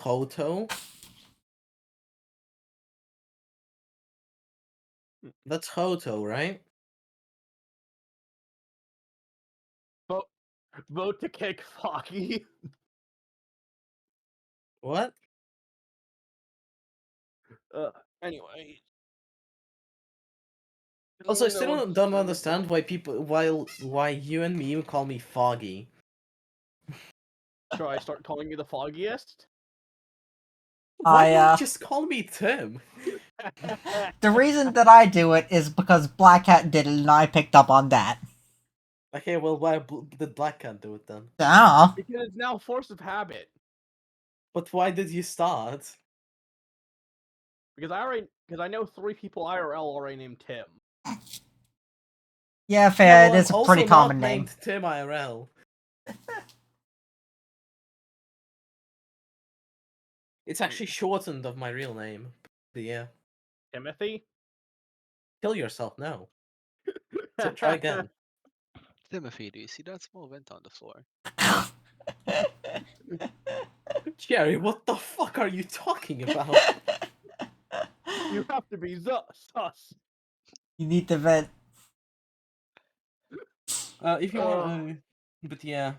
Hoto? That's Hoto, right? Vote to kick Foggy. What? Anyway. Also, I still don't understand why you and me call me Foggy. Should I start calling you the Foggiest? Why not just call me Tim? The reason that I do it is because Black Cat did it and I picked up on that. Okay, well, why did Black Cat do it then? Ah. Because it's now force of habit. But why did you start? Because I know 3 people IRL already named Tim. Yeah, fair. Yeah, well, it is a pretty common name. Named Tim IRL. It's actually shortened of my real name. But yeah. Timothy? Kill yourself, no. Try again. Timothy, do you see that small vent on the floor? Jerry, what the fuck are you talking about? You have to be sus. You need to vent. If you want, but yeah.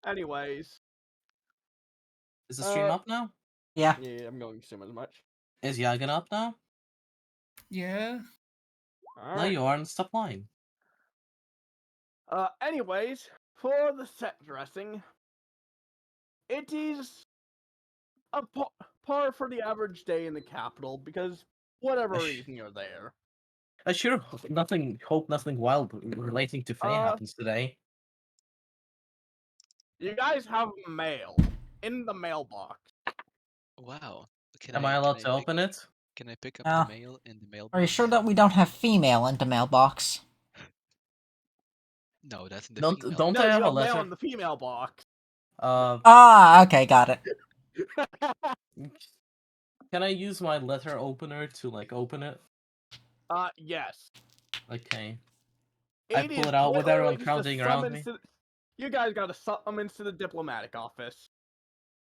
Anyways. Is the stream up now? Yeah. Yeah, I'm going to assume as much. Is Yagan up now? Yeah. No, you aren't. Stop lying. Anyways, for the set dressing, it is a par for the average day in the capital because whatever reason you're there. I sure hope nothing wild relating to Faye happens today. You guys have mail in the mailbox. Wow. Am I allowed to open it? Can I pick up No. the mail in the mailbox? Are you sure that we don't have female in the mailbox? No, that's in the Don't female. I have a mail letter? in the female box. Okay, got it. Can I use my letter opener to like open it? Yes. Okay. I pull it out with everyone counting around me. You guys gotta summons to the diplomatic office.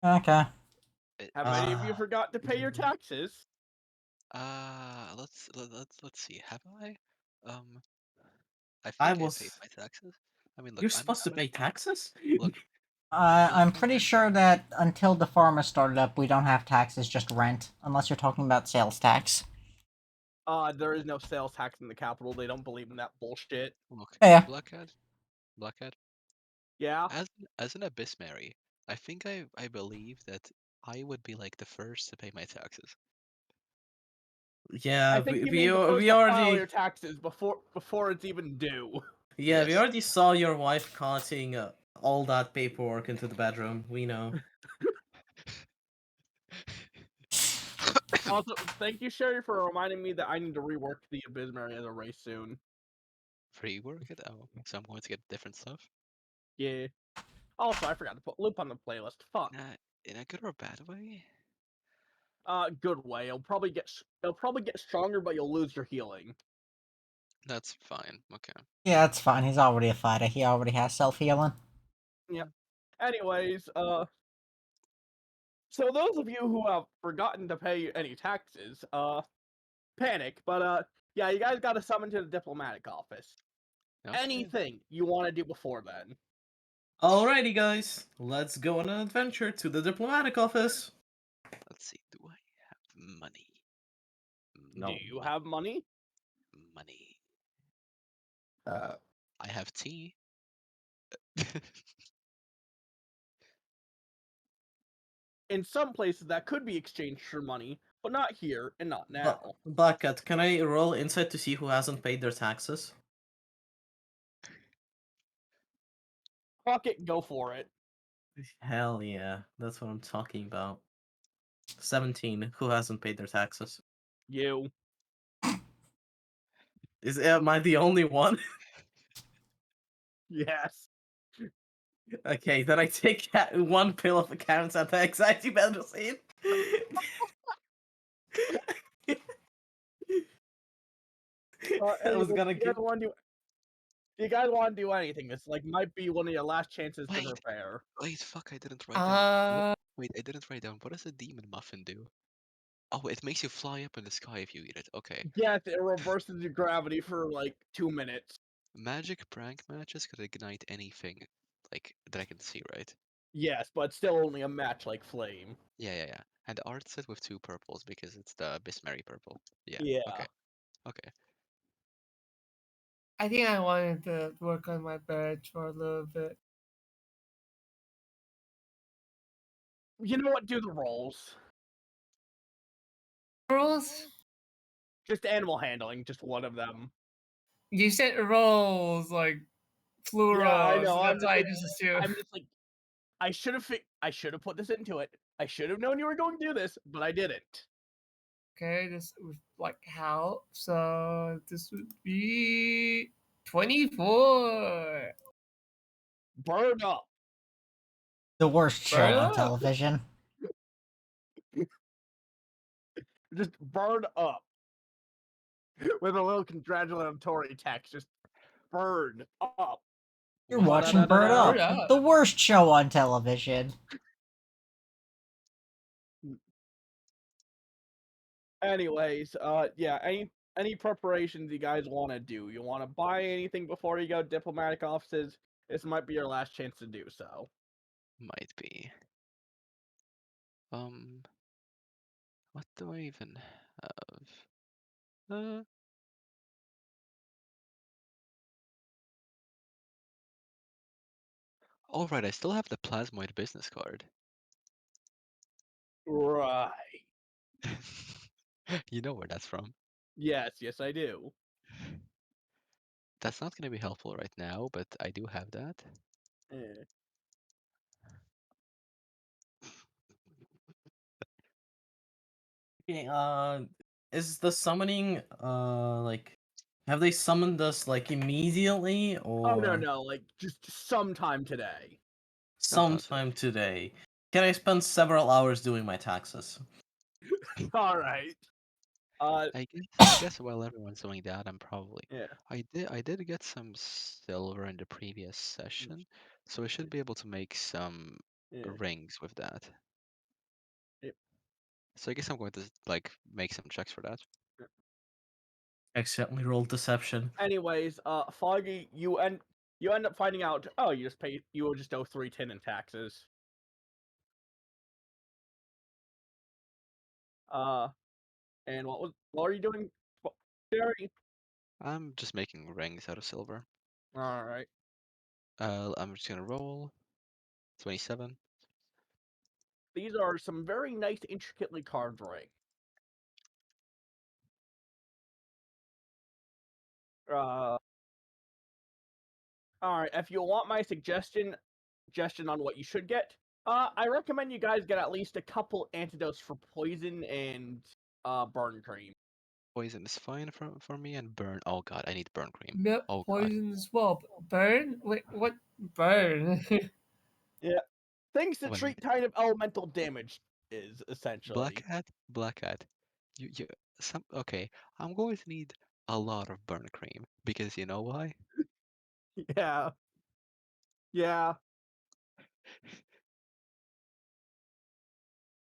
Okay. Have any of you forgot to pay your taxes? Let's see. Have I? I I think I paid was. my taxes. I mean, look, You're supposed to pay taxes? Look. I'm pretty sure that until the farmer started up, we don't have taxes, just rent, unless you're talking about sales tax. There is no sales tax in the capital. They don't believe in that bullshit. Look, Yeah. Blackhead. Yeah. As an abyss Mary, I think I believe that I would be like the first to pay my taxes. Yeah, I think we already file your taxes before it's even due. Yeah, we already saw your wife carting all that paperwork into the bedroom. We know. Also, thank you, Sherry, for reminding me that I need to rework the Abysmary as a race soon. Rework it? Oh, so I'm going to get different stuff? Yeah. Also, I forgot to put Loop on the playlist. Fuck. In a good or bad way? Good way. It'll probably get stronger, but you'll lose your healing. That's fine. Okay. Yeah, it's fine. He's already a fighter. He already has self-healing. Yeah. Anyways, so those of you who have forgotten to pay any taxes, panic. But, yeah, you guys gotta summon to the diplomatic office. Okay. Anything you want to do before then. Alrighty, guys. Let's go on an adventure to the diplomatic office. Let's see. Do I have money? No. Do you have money? Money. I have tea. In some places that could be exchanged for money, but not here and not now. Black Cat, can I roll insight to see who hasn't paid their taxes? Fuck it, go for it. Hell yeah, that's what I'm talking about. 17. Who hasn't paid their taxes? You. Am I the only one? Yes. Okay, then I take one pill of Karen's anti-anxiety medicine. I was gonna give. You guys want to do anything? This might be one of your last chances to prepare. Wait, fuck! I didn't write down. Wait, I didn't write down. What does a demon muffin do? Oh, it makes you fly up in the sky if you eat it. Okay. Yes, it reverses your gravity for like 2 minutes. Magic prank matches could ignite anything, like that I can see, right? Yes, but still only a match like flame. Yeah. And art set with 2 purples because it's the Bismary purple. Yeah. Yeah. Okay. I think I wanted to work on my badge for a little bit. You know what? Do the rolls. Rolls? Just animal handling, just one of them. You said rolls like plural. Yeah, I know. So I'm that's just why I like, just assumed. I'm just like, I should have put this into it. I should have known you were going to do this, but I didn't. Okay, this would like how? So this would be 24. Burn up. The worst show Burn on up. television. Just burn up. With a little congratulatory text. Just burn up. You're watching Bird Wa-da-da-da-da. Bird Up, Up. the worst show on television. Anyways, yeah, any preparations you guys want to do? You want to buy anything before you go to diplomatic offices? This might be your last chance to do so. Might be. What do I even have? All right, I still have the plasmoid business card. Right. You know where that's from. Yes, I do. That's not going to be helpful right now, but I do have that. Eh. Okay, is the summoning like have they summoned us like immediately Oh no, or no, like just sometime today. sometime today? Can I spend several hours doing my taxes? All right. I guess while everyone's doing that, I'm probably. Yeah. I did get some silver in the previous session, so I should be able to make some Yeah. rings with that. Yep. So I guess I'm going to like make some checks for that. Accidentally rolled deception. Anyways, Foggy, you end up finding out. Oh, you will just owe 310 in taxes. And what are you doing, Jerry? I'm just making rings out of silver. All right. I'm just gonna roll 27. These are some very nice, intricately carved rings. All right. If you want my suggestion on what you should get, I recommend you guys get at least a couple antidotes for poison and burn cream. Poison is fine for me, and burn. Oh god, I need burn cream. Milk Oh god. poison as well. Burn? Wait, what? Burn? Yeah. Things to When treat kind of elemental damage is essentially. Black Hat, you some okay. I'm going to need a lot of burn cream because you know why? Yeah. Yeah.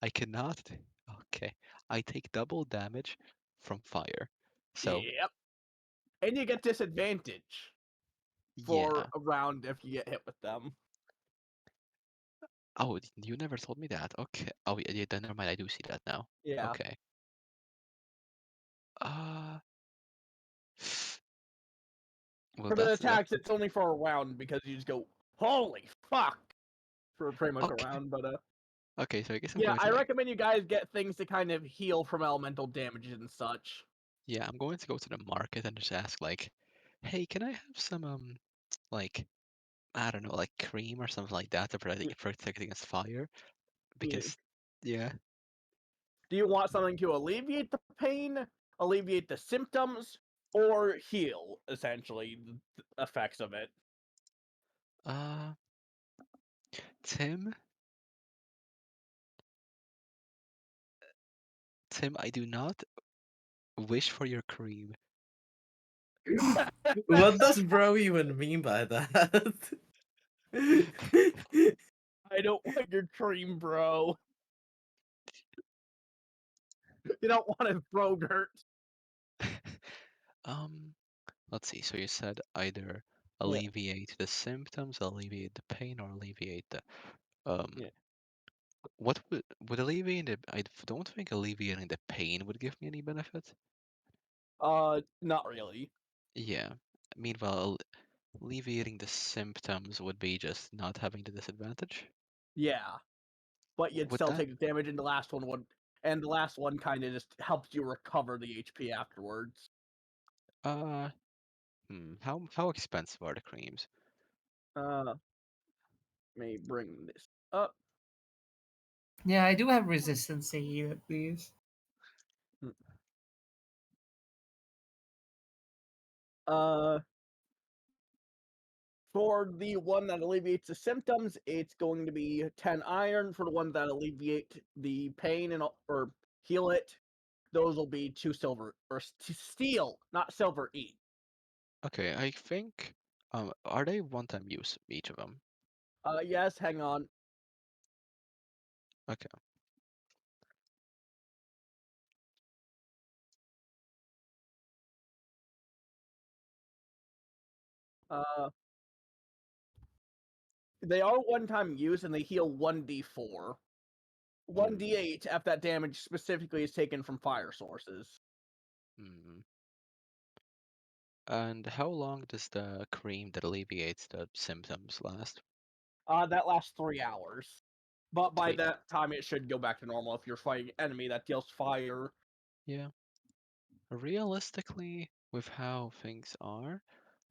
I cannot. Okay, I take double damage from fire. So Yep. And you get disadvantage for yeah. a round if you get hit with them. Oh, you never told me that. Okay. Oh yeah. Then never mind. I do see that now. Yeah. Okay. Uh. Well, For the that's attacks, it's only for a round because you just go, holy fuck, for pretty much a okay. round. But Okay, so I guess I'm yeah, going to I like recommend you guys get things to kind of heal from elemental damages and such. yeah, I'm going to go to the market and just ask like, hey, can I have some like I don't know, like cream or something like that to protect against fire? Yeah. Because yeah, Do you want something to alleviate the pain, alleviate the symptoms, or heal essentially the effects of it? uh, Tim, Tim, I do not wish for your cream. What does bro even mean by that? I don't want your cream, bro. You don't want to throw dirt. Um, let's see. So you said either Yeah. alleviate the symptoms, alleviate the pain, or alleviate the um. Yeah. What would alleviate the? I don't think alleviating the pain would give me any benefit. Not really. Yeah. Meanwhile, alleviating the symptoms would be just not having the disadvantage. Yeah, but you'd Would still that? take the damage, and the last one would, and the last one kind of just helps you recover the HP afterwards. Uh, how expensive are the creams? Let me bring this up. Yeah, I do have resistance to heat at least. Uh, for the one that alleviates the symptoms, it's going to be 10 iron. For the one that alleviate the pain and or heal it, those will be 2 silver or steel, not silver each. Okay, I think. Are they one-time use each of them? Yes, hang on. Okay. Uh, they are one-time use, and they heal 1d4. 1d8 if that damage specifically is taken from fire sources. Hmm. And how long does the cream that alleviates the symptoms last? That lasts 3 hours. But by 3 that time, it should go back to normal if you're fighting an enemy that deals fire. Yeah. Realistically, with how things are,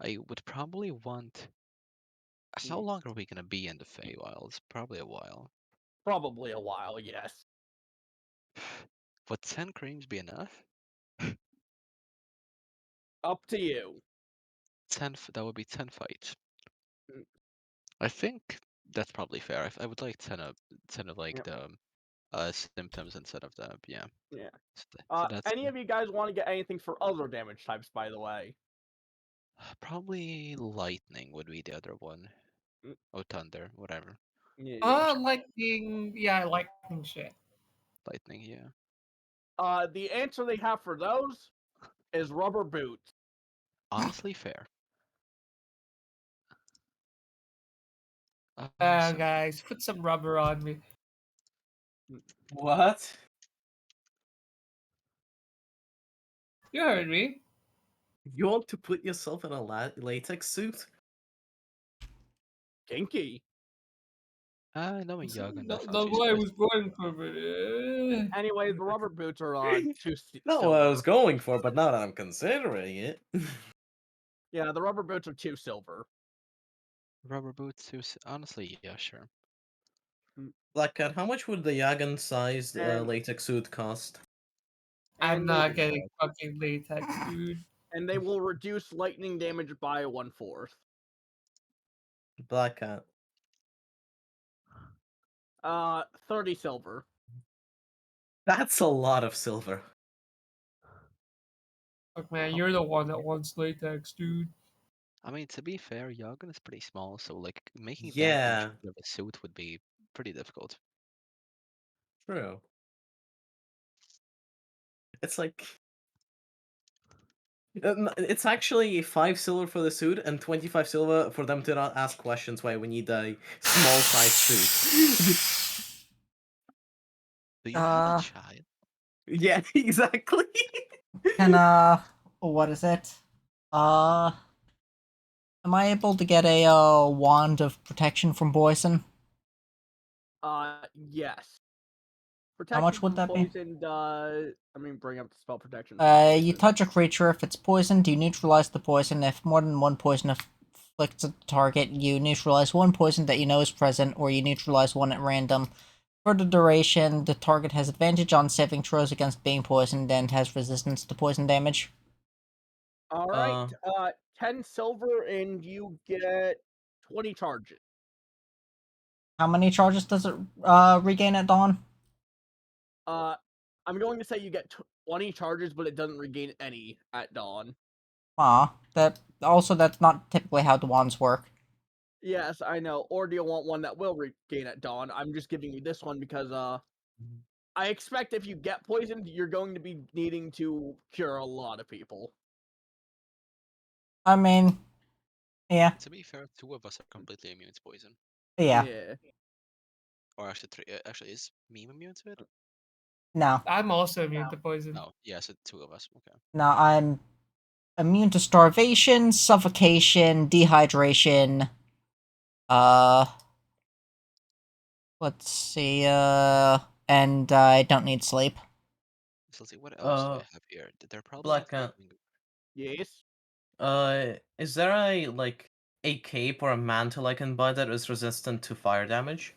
I would probably want. How Yeah, long are we gonna be in the Feywilds? Probably a while. probably a while, yes. Would 10 creams be enough? Up to you. 10. That would be 10 fights. Mm, I think that's probably fair. I would like 10 of like yeah, the symptoms instead of the yeah. yeah. So that's Any of you guys want to get anything for other damage types, by the way? probably lightning would be the other one. Mm, Oh, thunder, whatever. yeah. Lightning. Yeah, lightning shit. Lightning, yeah. The answer they have for those is rubber boots. Honestly, fair. So Guys, put some rubber on me. What? You heard me. You want to put yourself in a latex suit? Kinky. knowing Yagan, that sounds The way I reasonable. was going for it. Anyways, the rubber boots are 2 Not what I silver. was going for, but now that I'm considering it. Yeah, the rubber boots are 2 silver. Rubber boots, honestly, yeah, sure. Like, how much would the Yagan-sized And latex suit cost? I'm and they not getting fucking latex, dude. and they will reduce lightning damage by 1/4. Black Cat. 30 silver. That's a lot of silver. Look, man, you're the one that wants latex, dude. I mean, to be fair, Yagan is pretty small, so like making that much Yeah, of a suit would be pretty difficult. true. It's like it's actually 5 silver for the suit and 25 silver for them to not ask questions why we need a small size suit. Do you have a Uh, child? Yeah, exactly. can what is it? Uh, am I able to get a wand of protection from poison? Yes. How Protection much would from that be? poison does. Let me bring up the spell protection from poison. You touch a creature. If it's poisoned, you neutralize the poison. If more than one poison afflicts a target, you neutralize one poison that you know is present, or you neutralize one at random. For the duration, the target has advantage on saving throws against being poisoned and has resistance to poison damage. All right. 10 silver and you get 20 charges. How many charges does it regain at dawn? I'm going to say you get 20 charges, but it doesn't regain any at dawn. That's not typically how the wands work. Yes, I know. Or do you want one that will regain at dawn? I'm just giving you this one because I expect if you get poisoned, you're going to be needing to cure a lot of people. I mean, yeah, To be fair, 2 of us are completely immune to poison. yeah. Or actually, 3. Actually, is Meme immune to it? No, I'm also immune to poison. No. Yeah, so 2 of us. Okay. no, I'm immune to starvation, suffocation, dehydration. Uh, let's see. And I don't need sleep. So let's see, what else do I Uh, have here? They're probably Black not Cat. helping. Yes. Is there a cape or a mantle I can buy that is resistant to fire damage?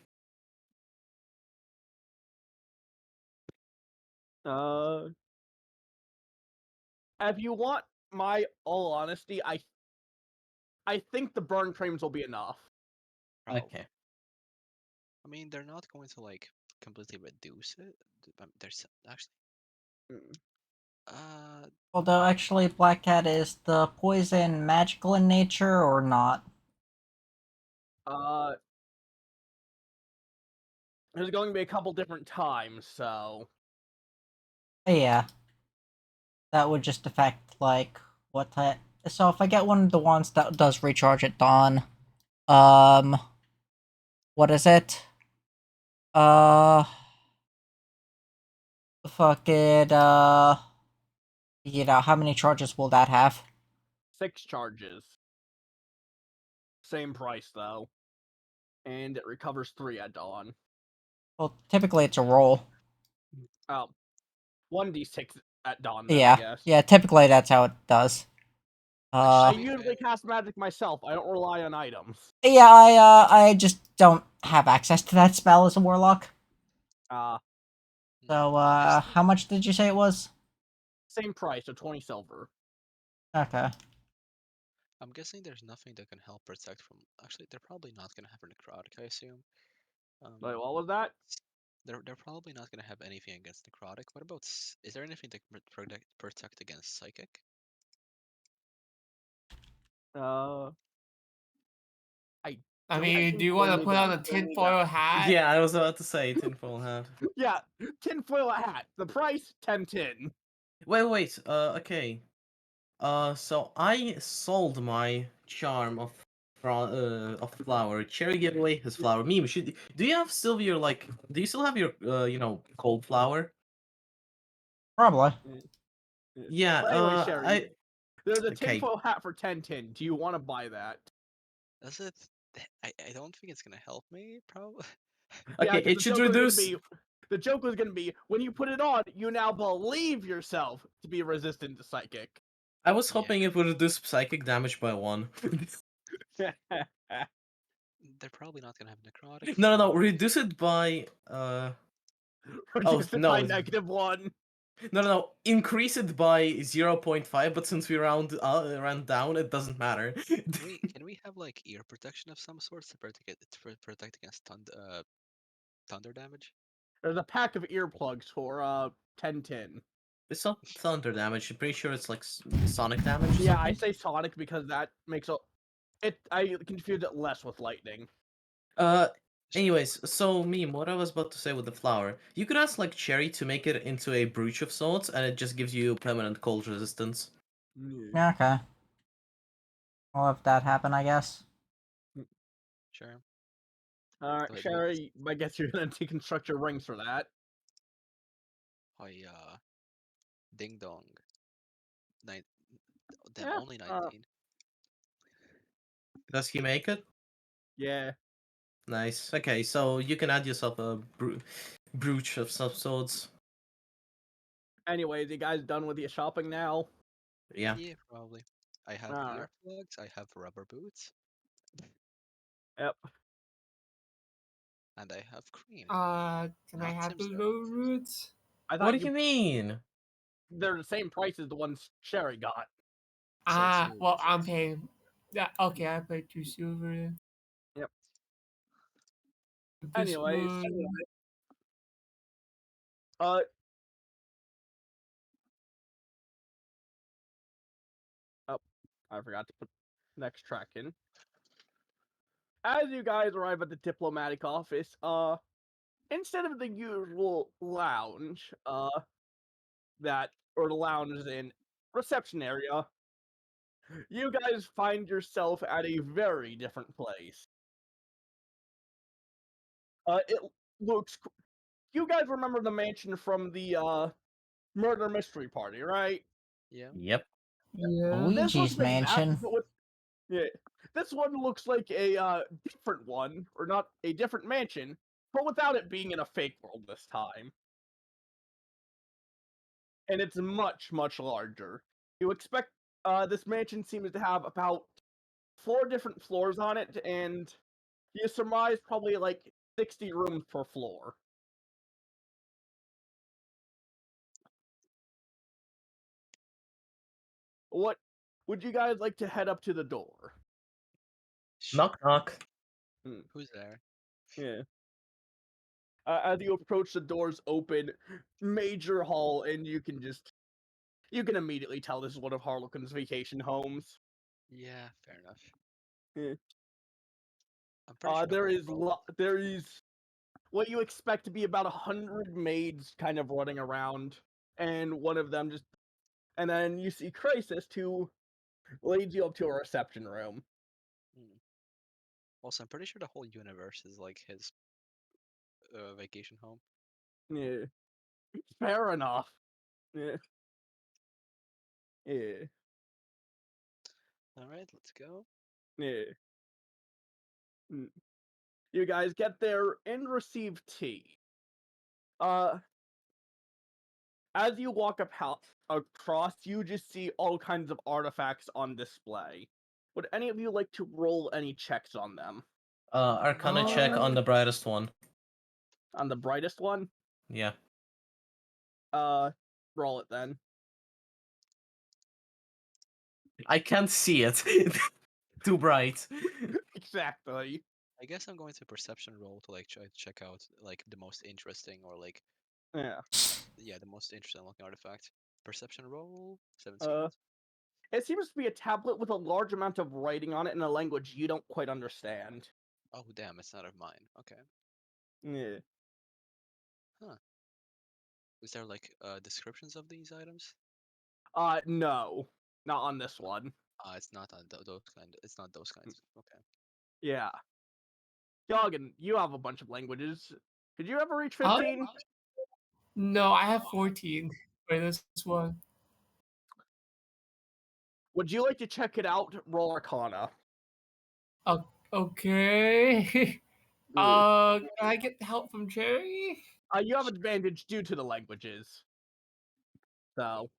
If you want my all honesty, I think the burn frames will be enough. Probably. Okay. I mean, they're not going to like completely reduce it. There's actually. Mm. Although, actually, Black Cat, is the poison magical in nature or not? There's going to be a couple different times, so Yeah. That would just affect, like, what type. So if I get one of the ones that does recharge at dawn, what is it? Fuck it, how many charges will that have? 6 charges. Same price though. And it recovers 3 at dawn. Well, typically it's a roll. Oh, 1d6 at dawn then, I Yeah, guess. yeah, typically that's how it does. I To be usually fair, cast magic myself. I don't rely on items. Yeah, I just don't have access to that spell as a warlock. So, I'm guessing. how much did you say it was? Same price, so 20 silver. Okay. I'm guessing there's nothing that can help protect from. Actually, they're probably not gonna have a necrotic. I assume. Wait, what was that? They're probably not gonna have anything against necrotic. What about? Is there anything that can protect against psychic? Uh, I I don't mean, think do you you'll want to need put that. on a tinfoil hat? Yeah, I was about to say tinfoil hat. Yeah, tinfoil hat. The price, 10 tin. Wait. Okay. So I sold my charm of flower. Cherry gave away his flower. Meme, do you have still your do you still have your cold flower? Probably. Yeah. But anyway, Sherry, I there's a okay. tinfoil hat for 10 tin. Do you want to buy that? Does it? I don't think it's gonna help me. Probably. Yeah, Okay, because it should reduce. the joke was gonna be when you put it on, you now believe yourself to be resistant to psychic. I was Yeah. hoping it would reduce psychic damage by 1. They're probably not gonna have necrotic. No. So Reduce it by Reduce it by no. -1. No. Increase it by 0.5, but since we round down, it doesn't matter. can we have like ear protection of some sort to protect against thunder damage? There's a pack of earplugs for 10 tin. It's not thunder damage. I'm pretty sure it's like sonic damage or Yeah, I something. say sonic because that makes it. I confuse it less with lightning. Uh, Sure. Anyways, so Meme, what I was about to say with the flower, you could ask like Cherry to make it into a brooch of sorts, and it just gives you permanent cold resistance. Yeah, okay. I'll have that happen, I guess. Sure. Alright, But no, Sherry, I guess you're gonna deconstruct your rings for that. I ding dong. Nine. Damn, Yeah. only 19. Does he make it? Yeah. Nice. Okay, so you can add yourself a brooch of some sorts. Anyways, you guys done with your shopping now? Yeah. Yeah, probably. I have Alright. earplugs. I have rubber boots, Yep. and I have cream. Can I Not have the Sims low roots? I What thought do you mean? they're the same price as the ones Sherry got. So Well, I'm paying. Yeah, okay, I paid 2 silver then. Yep. This Anyways, one. uh, oh, I forgot to put next track in. as you guys arrive at the diplomatic office, instead of the usual lounge, the lounge in reception area, you guys find yourself at a very different place. It looks. You guys remember the mansion from the murder mystery party, right? Yeah. Yep. Yeah. This Luigi's looks like that, mansion. but with yeah, this one looks like a different one, or not a different mansion, but without it being in a fake world this time. And it's much, much larger. You expect this mansion seems to have about 4 different floors on it, and you surmise probably like 60 rooms per floor. What would you guys like to head up to the door? Knock knock. Who's there? Yeah. As you approach, the doors open, major hall, and you can immediately tell this is one of Harlequin's vacation homes. Yeah, fair enough. Yeah. I'm pretty sure the There whole is world- there is what you expect to be about 100 maids kind of running around, and one of them and then you see Crisis, who leads you up to a reception room. Hmm. Also, I'm pretty sure the whole universe is like his vacation home. Yeah. Fair enough. Yeah. Yeah. All right, let's go. Yeah. Mm. You guys get there and receive tea. Uh, as you walk across, you just see all kinds of artifacts on display. Would any of you like to roll any checks on them? Arcana check on the brightest one. On the brightest one? Yeah. Roll it then. I can't see it. Too bright. Exactly. I guess I'm going to perception roll to like try to check out like the most interesting or like Yeah. the most interesting looking artifact. Perception roll 17. Uh, it seems to be a tablet with a large amount of writing on it in a language you don't quite understand. Oh damn, it's not of mine. Okay. Yeah. Is there like descriptions of these items? No. Not on this one. It's not on those kind. It's not those kinds. Okay. Yeah. Yoggin, you have a bunch of languages. Did you ever reach Huh? 15? No, I have 14 for this one. Would you like to check it out? Roll Arcana. Okay. Mm. Can I get help from Cherry? You have advantage due to the languages. So,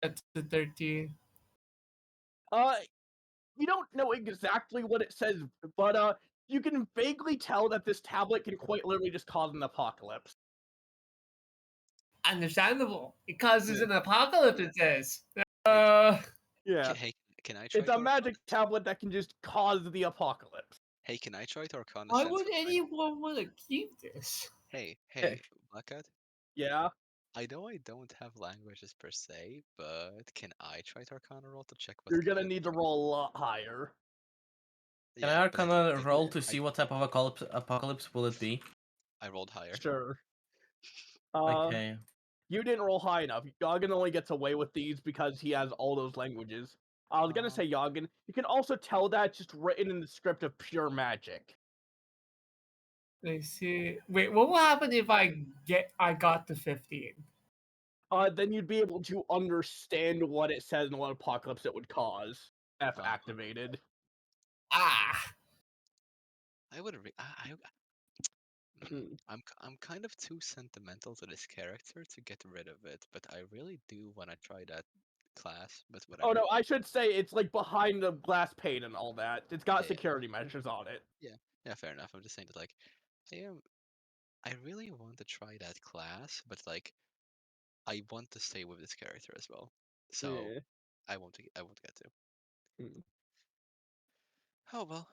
That's the 13. uh, you don't know exactly what it says, but you can vaguely tell that this tablet can quite literally just cause an apocalypse. Understandable. It causes an apocalypse, it says. Yeah. Hey, can I try It's a magic tablet that can just cause the apocalypse. Hey, can I try to Arcana Why sense would of my- anyone want to keep this? Hey, Black Cat? Yeah. I know I don't have languages per se, but can I try to Arcana roll to check what You're kind gonna of need to roll a lot higher. Can I Yeah, but Arcana like, roll to see what type of apocalypse will it be? I rolled higher. Sure. Okay. You didn't roll high enough. Yoggin only gets away with these because he has all those languages. I was gonna say Yoggin. You can also tell that just written in the script of pure magic. Let me see. Wait, what will happen if I got to 15? Then you'd be able to understand what it says and what apocalypse it would cause if activated. Ah. I would. Hmm. I'm kind of too sentimental to this character to get rid of it, but I really do want to try that class. But whatever. Oh no, I should say it's like behind the glass pane and all that. It's got Yeah. security measures on it. Yeah, fair enough. I'm just saying that like, I really want to try that class, but like, I want to stay with this character as well. So Yeah. I won't get to. Hmm. Oh well.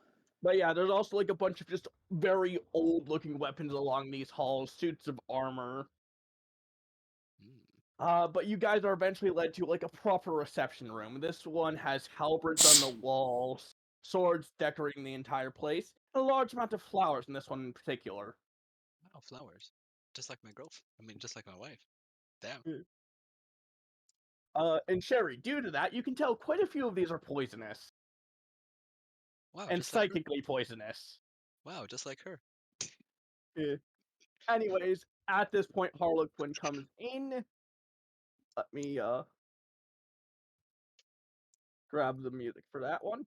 But yeah, there's also like a bunch of just very old looking weapons along these halls, suits of armor. But you guys are eventually led to like a proper reception room. This one has halberds on the walls. swords decorating the entire place, and a large amount of flowers in this one in particular. Wow, flowers. Just like my girlfriend. I mean, just like my wife. Damn. And Sherry, due to that, you can tell quite a few of these are poisonous Wow, and just like her. psychically poisonous. Wow, just like her. Anyways, at this point, Harlequin comes in. Let me grab the music for that one.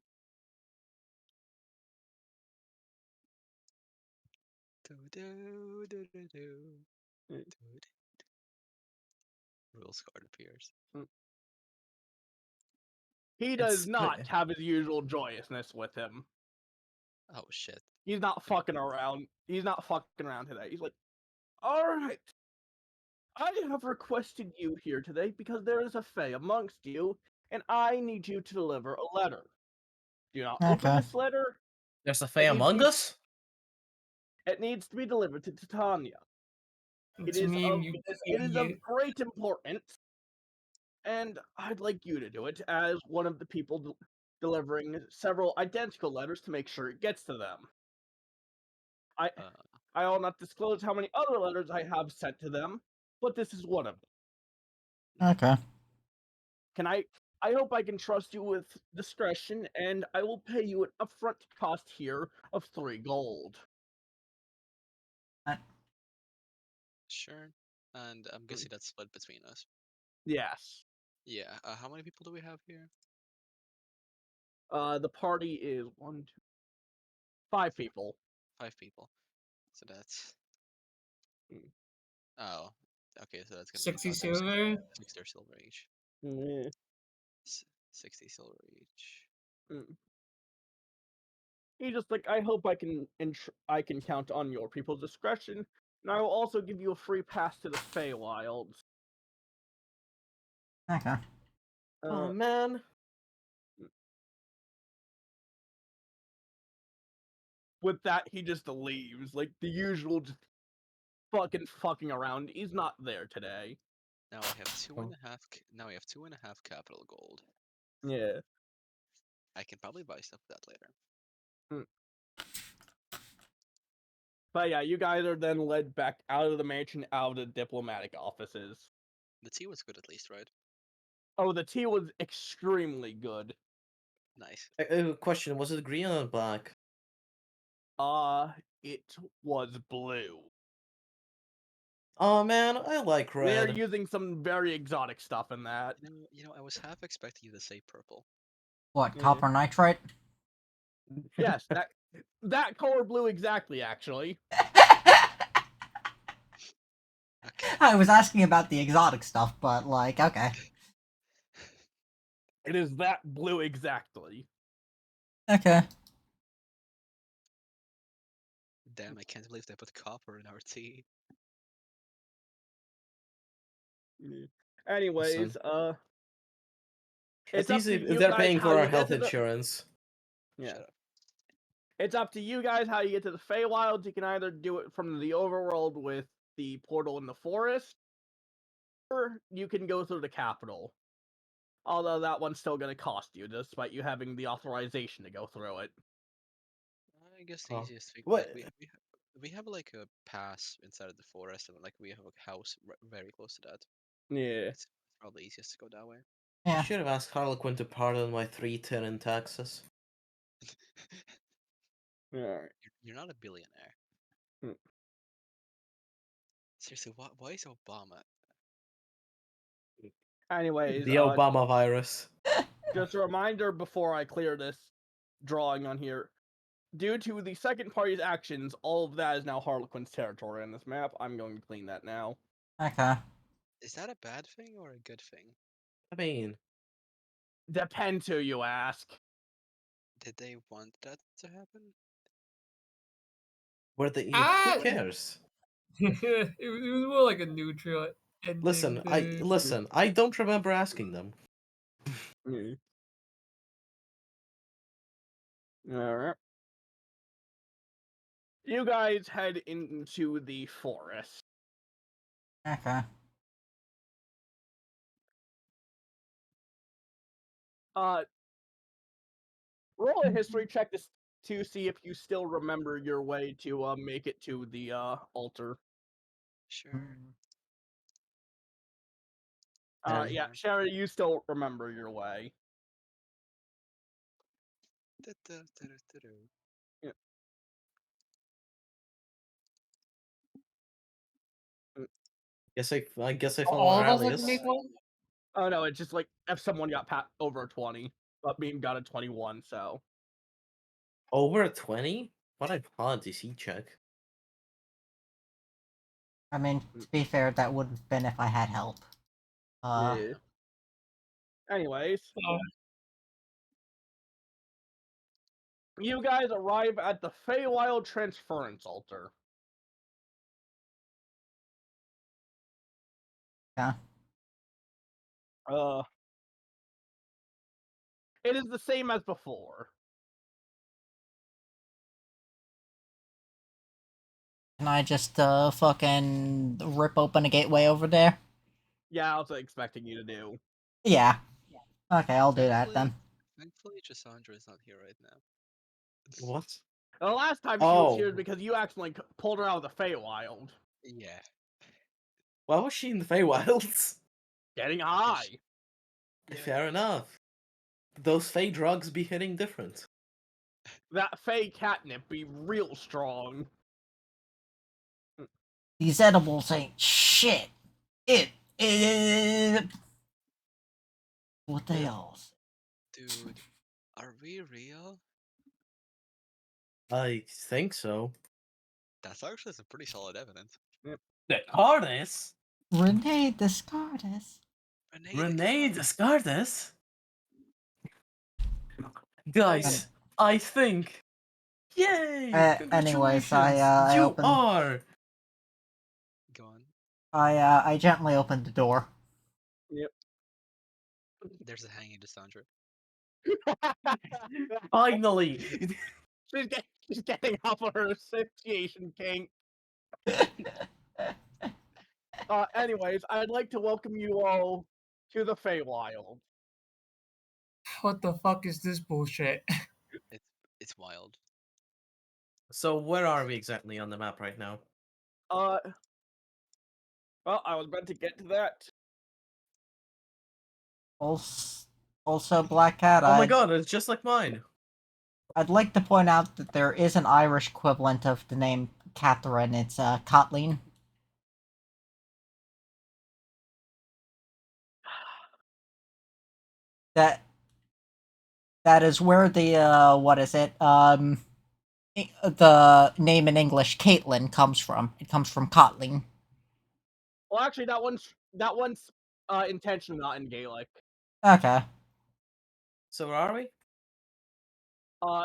Rules card appears. He does It's not pretty- have his usual joyousness with him. Oh shit. He's not fucking around. He's not fucking around today. He's like, alright. I have requested you here today because there is a Fey amongst you, and I need you to deliver a letter. Do not open Okay. this letter. There's a Fae needs to among be- us? It needs to be delivered to Titania. It To is me, of you it is of idiot. great importance, and I'd like you to do it as one of the people delivering several identical letters to make sure it gets to them. I will not disclose how many other letters I have sent to them, but this is one of them. Okay. Can I hope I can trust you with discretion, and I will pay you an upfront cost here of 3 gold. Sure. And I'm guessing that's split between us. Yes. Yeah. How many people do we have here? The party is 1, 2, 5 people. 5 people. So that's. Mm. Oh. Okay, so that's gonna 60 be about silver. 60 silver each. Mm. 60 silver each. Mm. He's just like, I hope I can count on your people's discretion, and I will also give you a free pass to the Feywilds. Okay. Oh man. With that, he just leaves, like the usual, just fucking around. He's not there today. Now I have two Oh. and a half. Now I have 2.5 capital gold. Yeah. I can probably buy stuff with that later. But yeah, you guys are then led back out of the mansion, out of the diplomatic offices. The tea was good at least, right? Oh, the tea was extremely good. Nice. Question: was it green or black? It was blue. Oh man, I like They're red. using some very exotic stuff in that. You know, I was half expecting you to say purple. What, Yeah. copper nitrite? Yes, that color blue exactly, actually. Okay. I was asking about the exotic stuff, but like, okay. It is that blue exactly. Okay. Damn, I can't believe they put copper in our tea. Anyways, Listen. it's At up least to if you they're guys paying how for our you get health to the. insurance. Yeah. Shut up. It's up to you guys how you get to the Feywilds. You can either do it from the overworld with the portal in the forest, or you can go through the capital. Although that one's still going to cost you, despite you having the authorization to go through it. I guess the Oh. easiest thing, What? like we have like a pass inside of the forest, and like we have a house very close to that. Yeah. It's probably easiest to go that way. I Yeah. should have asked Harlequin to pardon my 310 in taxes. Alright. You're not a billionaire. Hmm. Seriously, why is Obama? Anyways, The Obama virus. just a reminder before I clear this drawing on here. Due to the second party's actions, all of that is now Harlequin's territory on this map. I'm going to clean that now. Okay. Is that a bad thing or a good thing? I mean, Depends who you ask. Did they want that to happen? who cares? It was more like a neutral ending. Listen. I don't remember asking them. Alright. You guys head into the forest. Okay. Roll a history check to see if you still remember your way to make it to the altar. Sure. Yeah, Sherry, you still remember your way. Yeah. I guess I follow All of us like Alias. make one. Oh no, it's just like if someone got over a 20, but me got a 21, so. Over a 20? What a hard DC check. I mean, to be fair, that would have been if I had help. Yeah. Anyways, So, you guys arrive at the Feywild Transference Altar. Yeah. It is the same as before. Can I just fucking rip open a gateway over there? Yeah, I was expecting you to do. Yeah. Okay, I'll do that then. Thankfully, Cassandra is not here right now. What? The last time she was Oh. here is because you accidentally pulled her out of the Feywild. Yeah. Why was she in the Feywilds? Getting high. Fair enough. Those Fey drugs be hitting different. That Fey catnip be real strong. These edibles ain't shit. It. What the hell? Dude, are we real? I think so. That's actually some pretty solid evidence. The Cardis? Renee Descartes. Renee Descartes? Guys, I think. Yay! Anyways, Congratulations! I you opened. are! Go on. I gently opened the door. Yep. There's a hanging Cassandra. Finally! She's getting off of her asphyxiation kink. Anyways, I'd like to welcome you all to the Feywild. what the fuck is this bullshit? It's wild. So where are we exactly on the map right now? Well, I was meant to get to that. Also, Black Cat. Oh my god, it's just like mine. I'd like to point out that there is an Irish equivalent of the name Catherine. It's Kathleen. That is where the what is it? The name in English Caitlin comes from. It comes from Kathleen. Well, actually, that one's intentionally not in Gaelic. Okay. So where are we?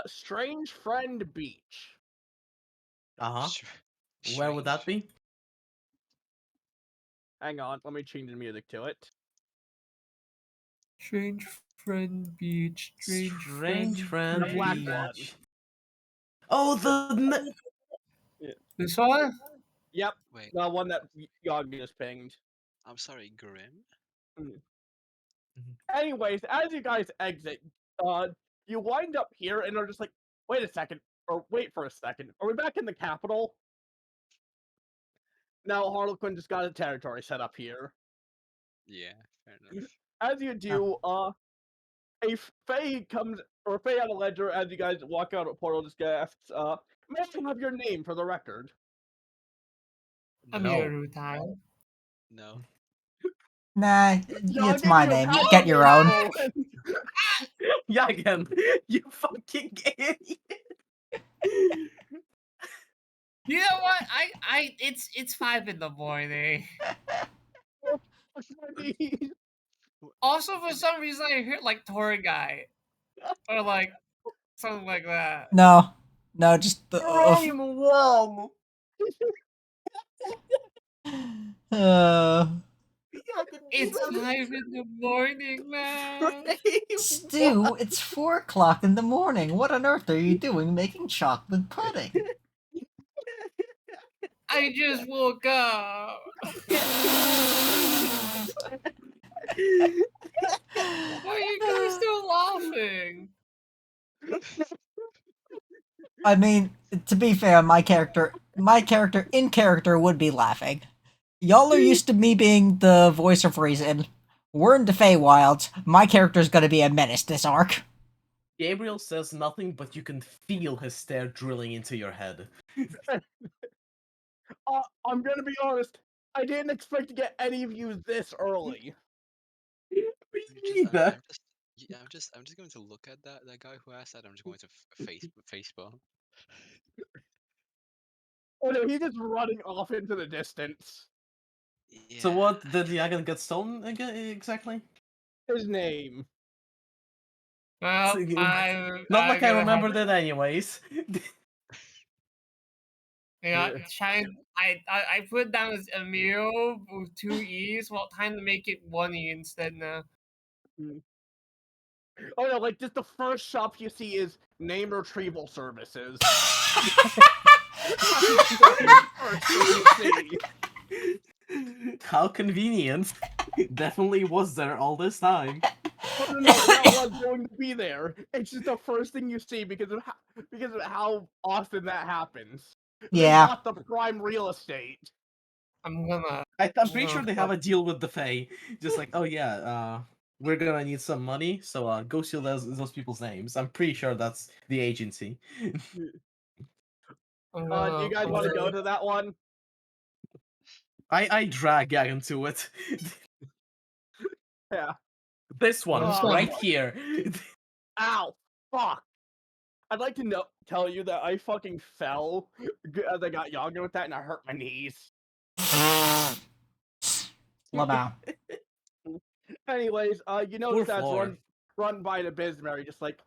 Strange Friend Beach. Uh-huh. Sh- Where would that strange. be? Hang on, let me change the music to it. Strange friend beach. Strange friend The black beach. one. Oh, the... This one? Yep, Wait, the one that Yog just pinged. I'm sorry, Grim? Anyways, as you guys exit, you wind up here and are just like, wait a second, or wait for a second. Are we back in the capital? Now Harlequin just got a territory set up here. Yeah, fair enough. As you do, a Fae comes, or Fae out of ledger as you guys walk out of portal just asks, may I have your name for the record? I'm No. here, Rutile. No. Nah, No, I'll it's give my you a name. power Get your own. roll. Yeah, again. You fucking idiot. You know what? It's 5 in the morning. Also, for some reason, I heard like tour guide or like something like that. No, just the. I'm warm. It's 5 in the morning, man. Stu, it's 4 o'clock in the morning. What on earth are you doing making chocolate pudding? I just woke up. Why are you guys still laughing? I mean, to be fair, my character in character would be laughing. Y'all are used to me being the voice of reason. We're in the Feywilds. My character's gonna be a menace this arc. Gabriel says nothing, but you can feel his stare drilling into your head. I'm gonna be honest. I didn't expect to get any of you this early. Neither. I'm just going to look at that guy who asked that. I'm just going to Facebook. Oh no, he's just running off into the distance. Yeah. So what did Yagan get stolen exactly? His name. Well, Not like I gonna have remembered it anyways. yeah, I put down as Emil with 2 E's. Well, time to make it 1 E instead now. Oh no, like just the first shop you see is name retrieval services. That's the first thing you see. How convenient. Definitely was there all this time. Oh no, that was going to be there. It's just the first thing you see because of how often that happens. They Yeah. bought the prime real estate. I'm gonna. I'm pretty sure they have a deal with the Fae. Just like, oh yeah, we're gonna need some money, so go steal those people's names. I'm pretty sure that's the agency. Do you guys want to go to that one? I drag Yagan to it. Yeah. This one, This right one. here. Ow! Fuck! I'd like to tell you that I fucking fell as I got Yaga with that, and I hurt my knees. Lamau. Anyways, you notice that's floor. run by the Bismarck, just like,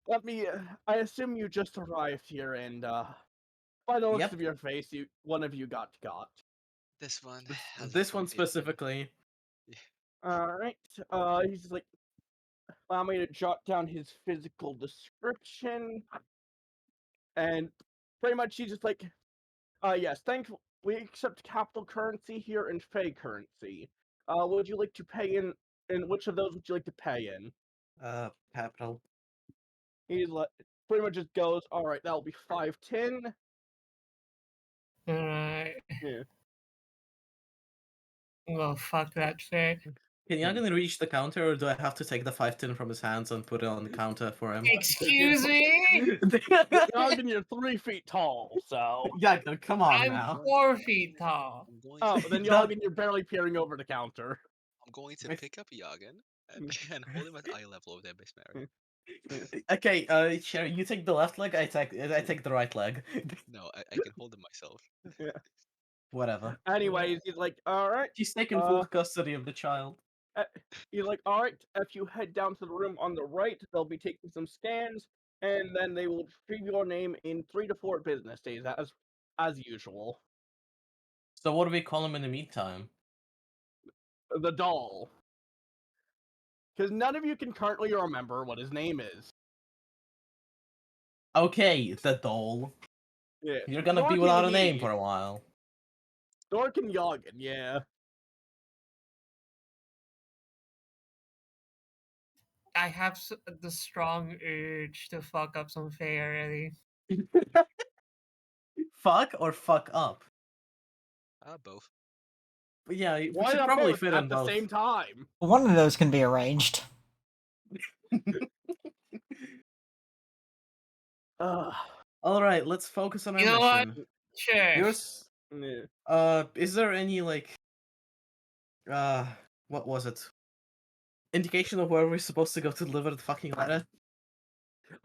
let me. I assume you just arrived here, and by the looks Yep. of your face, one of you got got. This one. has a This one phone issue. specifically. All right. He's just like, allow me to jot down his physical description, and pretty much he's just like, yes, thanks. We accept capital currency here and Fey currency. Would you like to pay in which of those would you like to pay in? Capital. He's like, pretty much just goes, all right, that'll be 510. Alright. Yeah. Well, fuck that shit. Can Yagan reach the counter, or do I have to take the 5 tin from his hands and put it on the counter for him? Excuse me? Noggin, you're 3 feet tall, so. Yagan, come on I'm now. 4 feet tall. I'm going Oh, to, then Noggin, you're barely peering over the counter. I'm going to pick up Yagan and hold him at eye level with Bismarck. Okay, Sherry, you take the left leg, I take the right leg. No, I can hold him myself. Whatever. Anyways, he's like, all right. She's taking full custody of the child. He's like, all right, if you head down to the room on the right, they'll be taking some scans, and then they will retrieve your name in 3 to 4 business days, as usual. So what do we call him in the meantime? The doll. Because none of you can currently remember what his name is. Okay, the doll. Yeah. You're gonna Dork be without a and name he. for a while. Dork and Yoggin, yeah. I have the strong urge to fuck up some Fae already. Fuck or fuck up? Both. But yeah, we Why should not probably both fit at in the both. same time? One of those can be arranged. Alright, let's focus on our You know what? mission. Sure. Yours, Yeah. is there any, like, what was it? Indication of where we're supposed to go to deliver the fucking letter?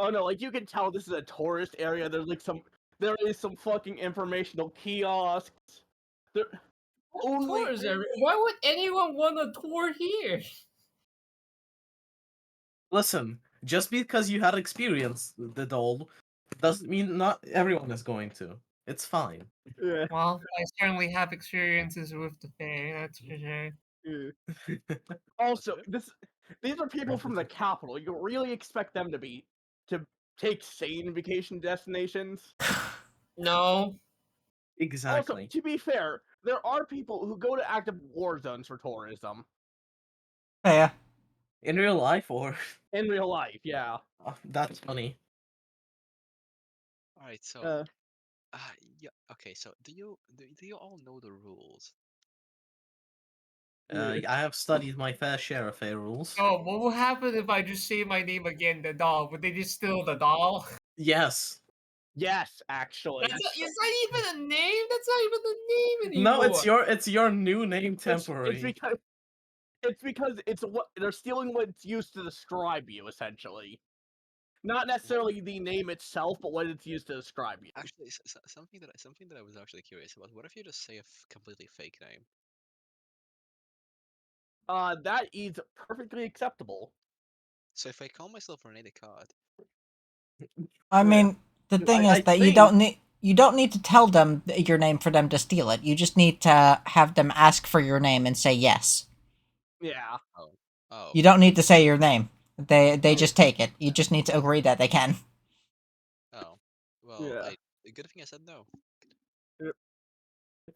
Oh no, like you can tell this is a tourist area. There is some fucking informational kiosks. There only Tours why would anyone want a tour here? Listen, just because you had experience the doll doesn't mean not everyone is going to. It's fine. yeah, Well, I certainly have experiences with the Fae, that's for sure. yeah. Also, these are people from the capital. You really expect them to take sane vacation destinations? No. Exactly. Also, to be fair, there are people who go to active war zones for tourism. Fair. In real life, or in real life. Yeah. oh, that's funny. All right, so yeah, okay. So do you all know the rules? Yeah. I have studied my fair share of fair rules. Oh, what will happen if I just say my name again, the doll? Would they just steal the doll? Yes. Yes, actually. It's not even a name. That's not even the name No, anymore. it's your new name It's temporary. because it's what they're stealing what's used to describe you, essentially. Not necessarily the name itself, but what it's used to describe you. Actually, something that I was actually curious about. What if you just say a completely fake name? That is perfectly acceptable. So if I call myself Rene Descartes, I Yeah. mean, the thing I is that think you don't need to tell them your name for them to steal it. You just need to have them ask for your name and say yes. Yeah. oh, You don't need to say your name. They Oh. just take it. You just need to agree that they can. oh, well, Yeah. a good thing I said no.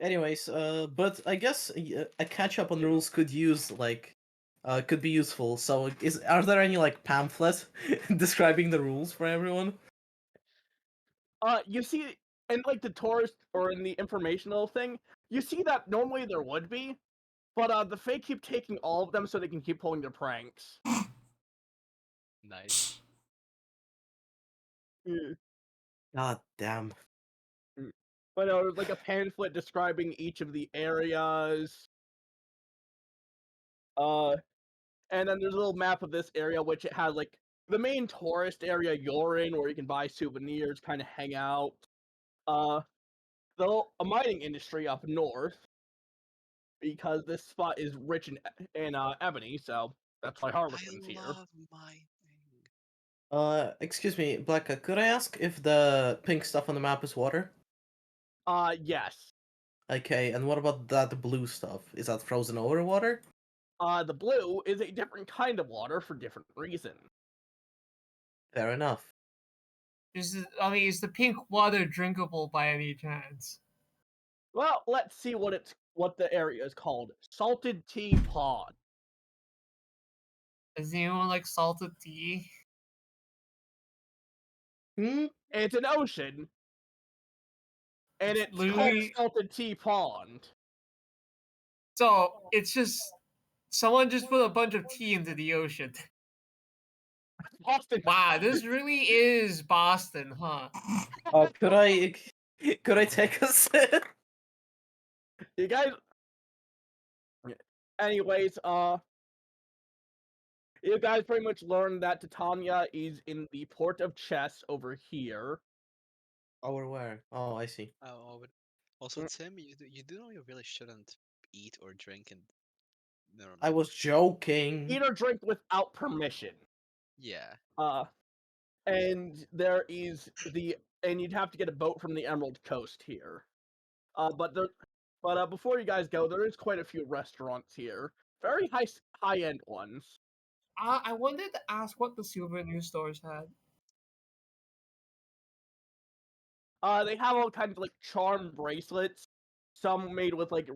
anyways, but I guess a catch up on rules could use like could be useful. So are there any like pamphlets describing the rules for everyone? You see, in like the tourist or in the informational thing, you see that normally there would be, but the fake keep taking all of them so they can keep pulling their pranks. Nice. Mm, God damn. But like a pamphlet describing each of the areas. Uh, and then there's a little map of this area, which it has like the main tourist area you're in, where you can buy souvenirs, kind of hang out. Uh, a mining industry up north, because this spot is rich in ebony, so that's why I Harlequin's here. love my thing. Excuse me, Blacka, could I ask if the pink stuff on the map is water? Yes. Okay, and what about that blue stuff? Is that frozen over water? The blue is a different kind of water for different reasons. Fair enough. Is the pink water drinkable by any chance? Well, let's see what the area is called. Salted Tea Pond. Does anyone like salted tea? Hmm? It's an ocean, and It's it's called literally Salted Tea Pond. so it's just someone just put a bunch of tea into the ocean. Boston. Wow, this really is Boston, huh? Could I could I take a sip? You guys. Anyways, you guys pretty much learned that Titania is in the port of Chess over here. Or where? Oh, I see. But also, Mm. Tim, you do know you really shouldn't eat or drink and never I mind. was joking. Eat or drink without permission. Yeah. Uh, and there is and you'd have to get a boat from the Emerald Coast here. But before you guys go, there is quite a few restaurants here, very high end ones. I wanted to ask what the souvenir stores had. They have all kinds of like charm bracelets, some made with like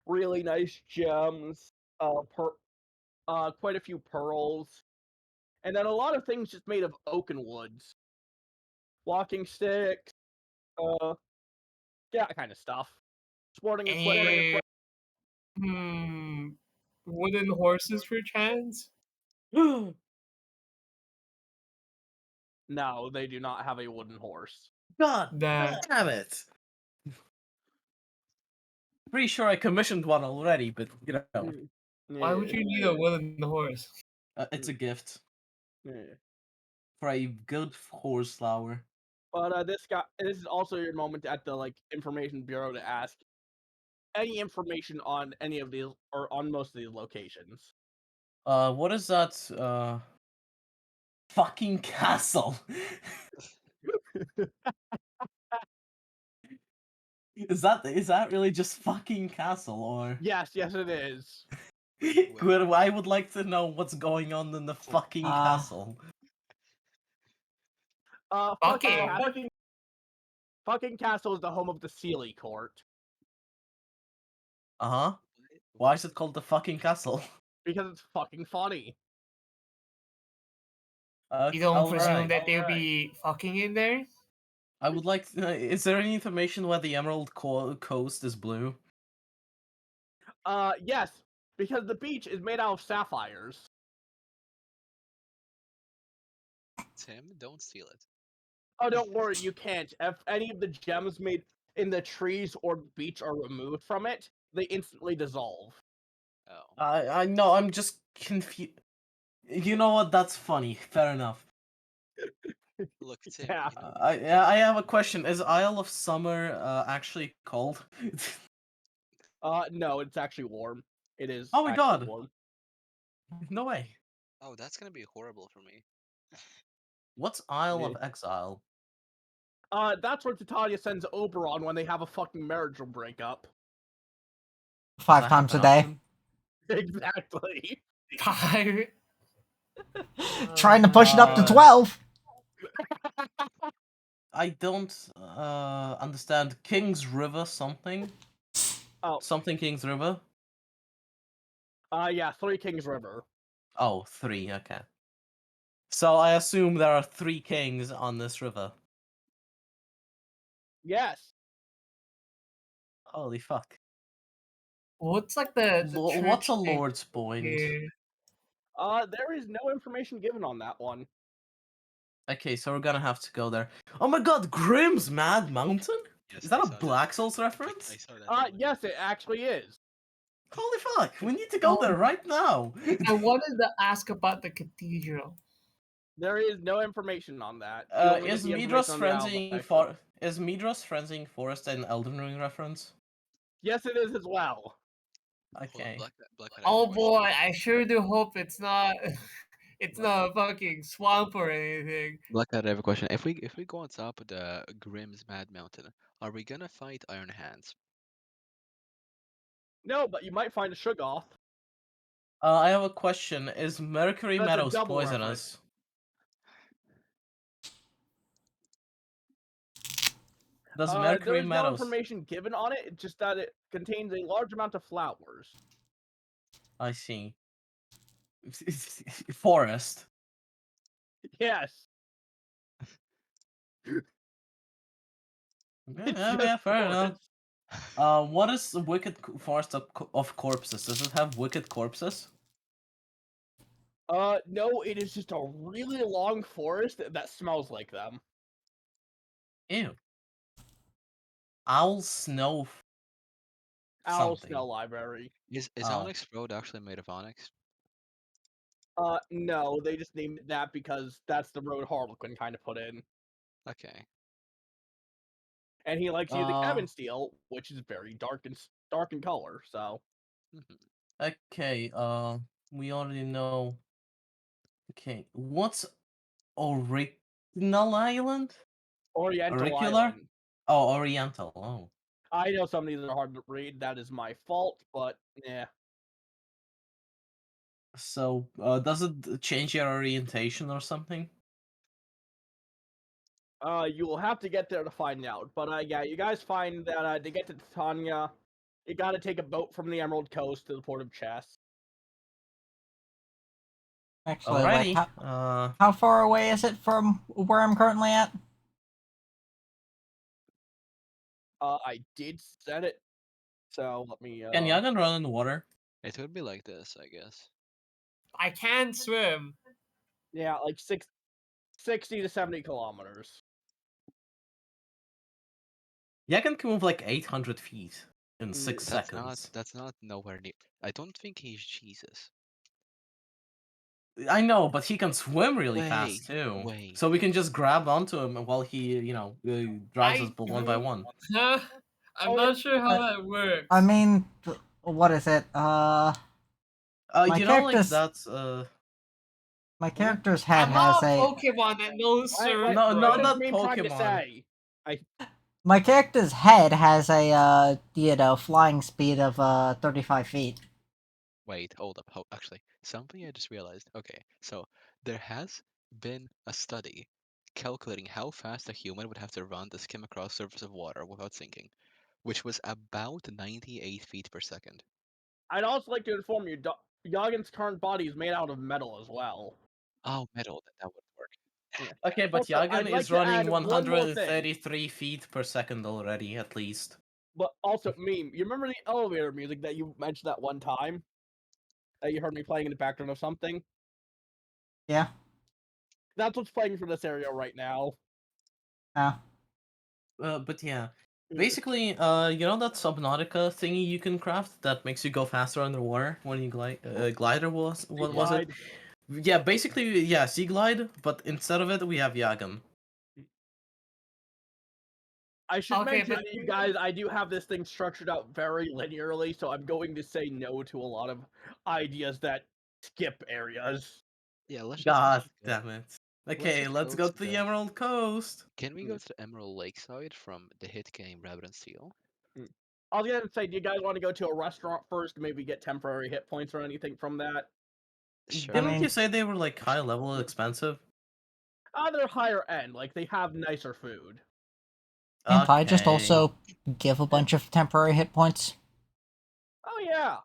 really nice gems, quite a few pearls, and then a lot of things just made of oak and woods, walking sticks, uh, yeah, that kind of stuff, sporting equipment. And wooden horses for chance? God No, they do not have a wooden horse. Nah. damn it! Pretty sure I commissioned one already, but you know, Why would Yeah, you need a wooden horse? it's a gift yeah. for a good horse flower. But this is also your moment at the like information bureau to ask any information on any of these or on most of these locations. What is that? Fucking castle. Is that really just fucking castle or? Yes, it is. Good. I would like to know what's going on in the fucking castle. Fucking. Fucking castle is the home of the Sealy Court Uh huh. Why is it called the fucking castle? because it's fucking funny. You don't presume alright. that they'll be fucking in there? I would like to, is there any information why the Emerald Coast is blue? Yes, because the beach is made out of sapphires. Tim, don't steal it. Oh, don't worry, you can't. If any of the gems made in the trees or beach are removed from it, they instantly dissolve. Oh. I know, I'm just confused. You know what? That's funny. Fair enough. Look, Tim, Yeah. you know, I have a question. Is Isle of Summer actually cold? No, it's actually warm. It is Oh my actually god! warm. No way. oh, that's gonna be horrible for me. What's Isle Yeah. of Exile? That's where Titania sends Oberon when they have a fucking marital breakup. 5 that times a happen day. often? Exactly. Pirate. Trying to push it up to Uh, 12. I don't understand. King's River something? Oh, Something King's River? yeah, Three Kings River. Oh, 3, okay. So I assume there are 3 kings on this river. Yes. Holy fuck. What's like the What's a church name lord's point? here? There is no information given on that one. Okay, so we're gonna have to go there. Oh my god, Grimm's Mad Mountain? Yes, Is that I a saw that. Black Souls I reference? saw that. earlier. Yes, it actually is. Holy fuck, we need to go there right now. I wanted to ask about the cathedral. There is no information on that. You only Is get the Midras information on the Frenzying album. is Midras Frenzying Forest an Elden Ring reference? Yes, it is as well. Hold on, Okay. Black Hat, I have a Oh question. boy, I sure do hope it's not it's not a fucking swamp or anything. Black Hat, I have a question. If we go on top of the Grimm's Mad Mountain, are we gonna fight Iron Hands? No, but you might find a Shoggoth. I have a question. Is Mercury That's a Meadows double poisonous? Does Mercury There's no Meadows... information given on it, it's just that it contains a large amount of flowers. I see. Forest. Yes. It's Yeah, just yeah, fair enough. forest. What is the Wicked Forest of Corpses? Does it have wicked corpses? No, it is just a really long forest that smells like them. Ew. Owl Snow Owl something. Snow Library. Is Oh. Onyx Road actually made of onyx? No, they just named it that because that's the road Harlequin kind of put in. Okay. And he likes using Uh, Ebon Steel, which is very dark in color, so. Mhm. Okay, we already know. Okay, what's Original Island? Oriental Auricular? Island. Oh, Oriental. Oh. I know some of these are hard to read, that is my fault, but yeah. So, does it change your orientation or something? You will have to get there to find out. But yeah, you guys find that to get to Titania, you gotta take a boat from the Emerald Coast to the Port of Chess. Actually, wait, Alrighty. how far away is it from where I'm currently at? I did set it, so let me. Can Yagan run in the water? It would be like this, I guess. I can swim. Yeah, like 60 to 70 kilometers. Yagan can move like 800 feet in 6 That's not seconds. that's not nowhere near. I don't think he's Jesus. I know, but he can swim really Wait, fast too. wait. So we can just grab onto him while he, drives us one by one. Huh? I'm Oh, not sure how that works. I mean, what is it? My Like character's- that's My character's head I'm has not a a Pokemon that knows surf. No, what not is that me trying to Pokemon. say? my character's head has a flying speed of 35 feet. Wait, hold up. Actually, something I just realized. Okay, so there has been a study calculating how fast a human would have to run to skim across surface of water without sinking, which was about 98 feet per second. I'd also like to inform you, Yaggin's current body is made out of metal as well. Oh, metal. That would work. Okay, but Also, I'd Yagan like is to add running one more thing. 133 feet per second already, at least. But also, meme, you remember the elevator music that you mentioned that one time? That you heard me playing in the background of something? Yeah. That's what's playing for this area right now. But yeah. Mm. Basically, you know that Subnautica thingy you can craft that makes you go faster underwater when you glide? Glider was what was it? Glide. Yeah, basically, yeah, Sea Glide, but instead of it, we have Yagan. I should Okay, mention but- to you guys, I do have this thing structured out very linearly, so I'm going to say no to a lot of ideas that skip areas. Yeah, let's God just go. damn it. Okay, just let's go go to to the the- Emerald Coast. Can we go to the Emerald Lakeside from the hit game Rabbit and Steel? I was gonna say, do you guys want to go to a restaurant first, maybe get temporary hit points or anything from that? Sure. Didn't mean- you say they were like high level expensive? They're higher end, like they have nicer food. Can't I just Okay. also give a bunch of temporary hit points? Oh yeah.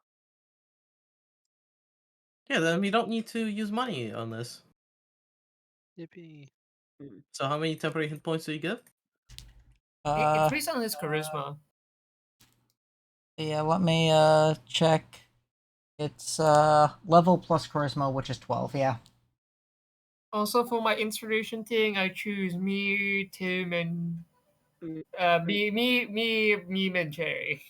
Yeah, then we don't need to use money on this. Yippee. So how many temporary hit points do you get? It's based on his charisma. Yeah, let me check. It's level plus charisma, which is 12, yeah. Also, for my inspiration thing, I choose me, Tim, and me, and Jerry.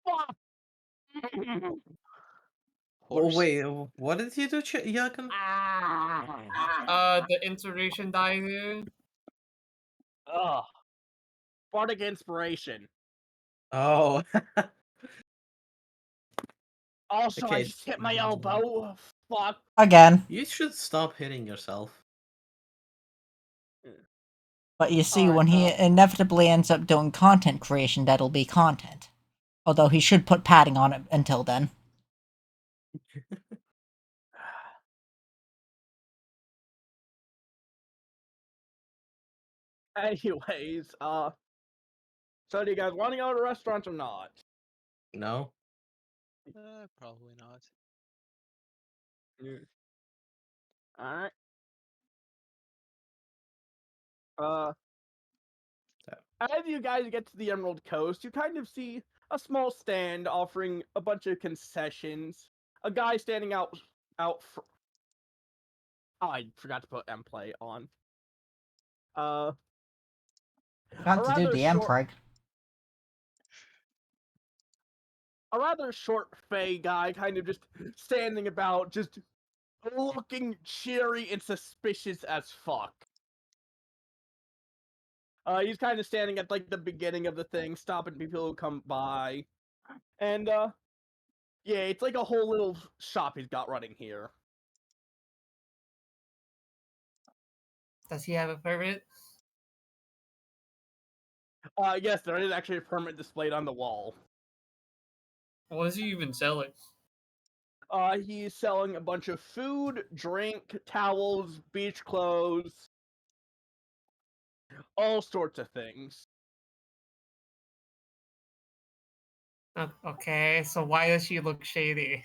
Motherfuck! Well, Horse? wait, what did you do, Yakan? The inspiration die here. Ugh. Bardic inspiration. Oh. Also, I Okay. just hit my elbow. Fuck. Again. You should stop hitting yourself. But you see, Alright, when he inevitably ends up doing content creation, that'll be content. Although he should put padding on it until then. Anyways, so do you guys want to go to restaurants or not? No? Probably not. Alright. Uh, as you guys get to the Emerald Coast, you kind of see a small stand offering a bunch of concessions. A guy standing out. Oh, I forgot to put M play on. Got to do rather the short- Empreg. A rather short Fey guy, kind of just standing about, just looking cheery and suspicious as fuck. He's kind of standing at like the beginning of the thing, stopping people who come by, and yeah, it's like a whole little shop he's got running here. Does he have a permit? Yes, there is actually a permit displayed on the wall. What is he even selling? He's selling a bunch of food, drink, towels, beach clothes, all sorts of things. Okay, so why does she look shady?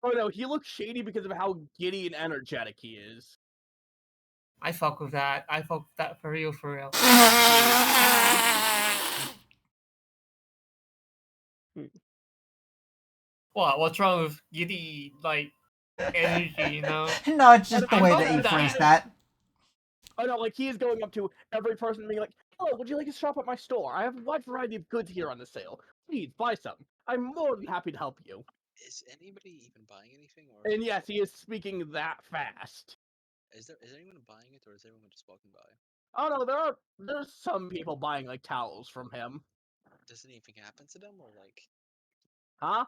Oh no, he looks shady because of how giddy and energetic he is. I fuck with that. I fuck with that for real, for real. What? What's wrong with giddy like energy? You know? No, it's just the I way love that you that. phrased that. Oh no, like he is going up to every person being like, "Hello, would you like to shop at my store? I have a wide variety of goods here on the sale. Please buy some. I'm more than happy to help you." Is anybody even buying anything, or And yes, he is speaking that fast. is anyone buying it, or is everyone just walking by? Oh no, there's some people buying like towels from him. Does anything happen to them, or like Huh?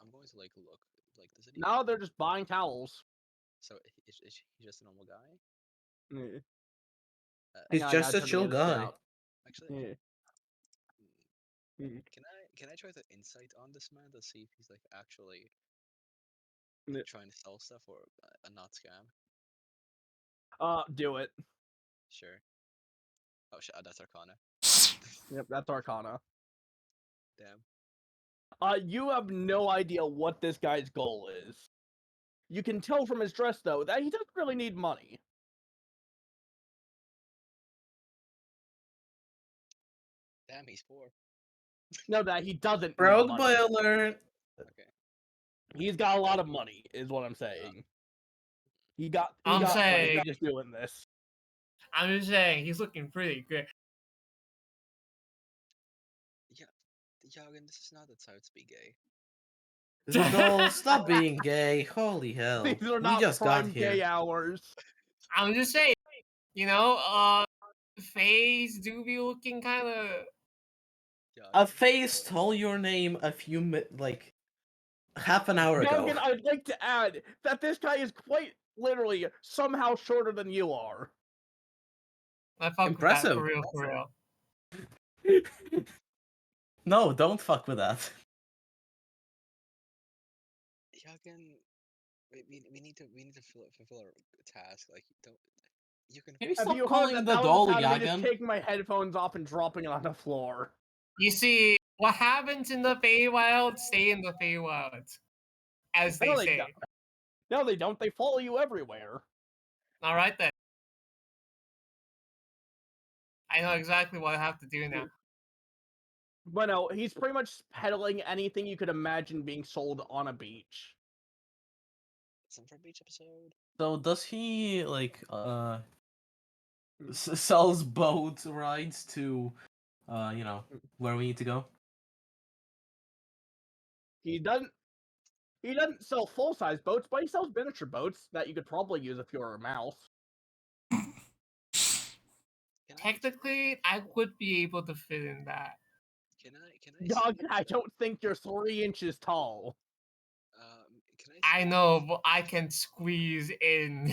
I'm going to like look. Like, does anything? No, they're just buying towels. So is he just a normal guy? Mm. He's Hang on, I just gotta a turn the chill image guy. down. Actually, Yeah. Mm. can I try to insight on this man to see if he's like actually Yeah. trying to sell stuff or a not scam? Do it. Sure. Oh shit, that's Arcana. Yep, that's Arcana. Damn. You have no idea what this guy's goal is. You can tell from his dress, though, that he doesn't really need money. Damn, he's poor. No, that he doesn't need Broke money. boy alert. Okay. He's got a lot of money, is what I'm saying. He got I'm money. saying- He's just doing this. I'm just saying, he's looking pretty good. Jorgen, this is not the time to be gay. Doll, stop being gay. Holy hell. These are We not just got prime here. gay hours. I'm just saying, Fays do be looking kind of. A face stole your name a few half an hour ago. Jorgen, I'd like to add that this guy is quite literally somehow shorter than you are. I fuck Impressive. with that for real. No, don't fuck with that. Jorgen, we need to fulfill our task. Like, don't you can. Can you Have stop you heard calling that? the That doll was the sound of me just Yagan? taking my headphones off and dropping it on the floor. You see, what happens in the Feywilds, stay in the Feywilds, as they No, they say. don't. No, they don't. They follow you everywhere. All right then. I know exactly what I have to do now. But no, he's pretty much peddling anything you could imagine being sold on a beach. Some for beach episode. So does he sells boat rides to where we need to go? He doesn't sell full size boats, but he sells miniature boats that you could probably use if you were a mouse. Technically, I would be able to fit in that. Can I? Dog, I don't think you're 3 inches tall. Can I? I know, but I can squeeze in.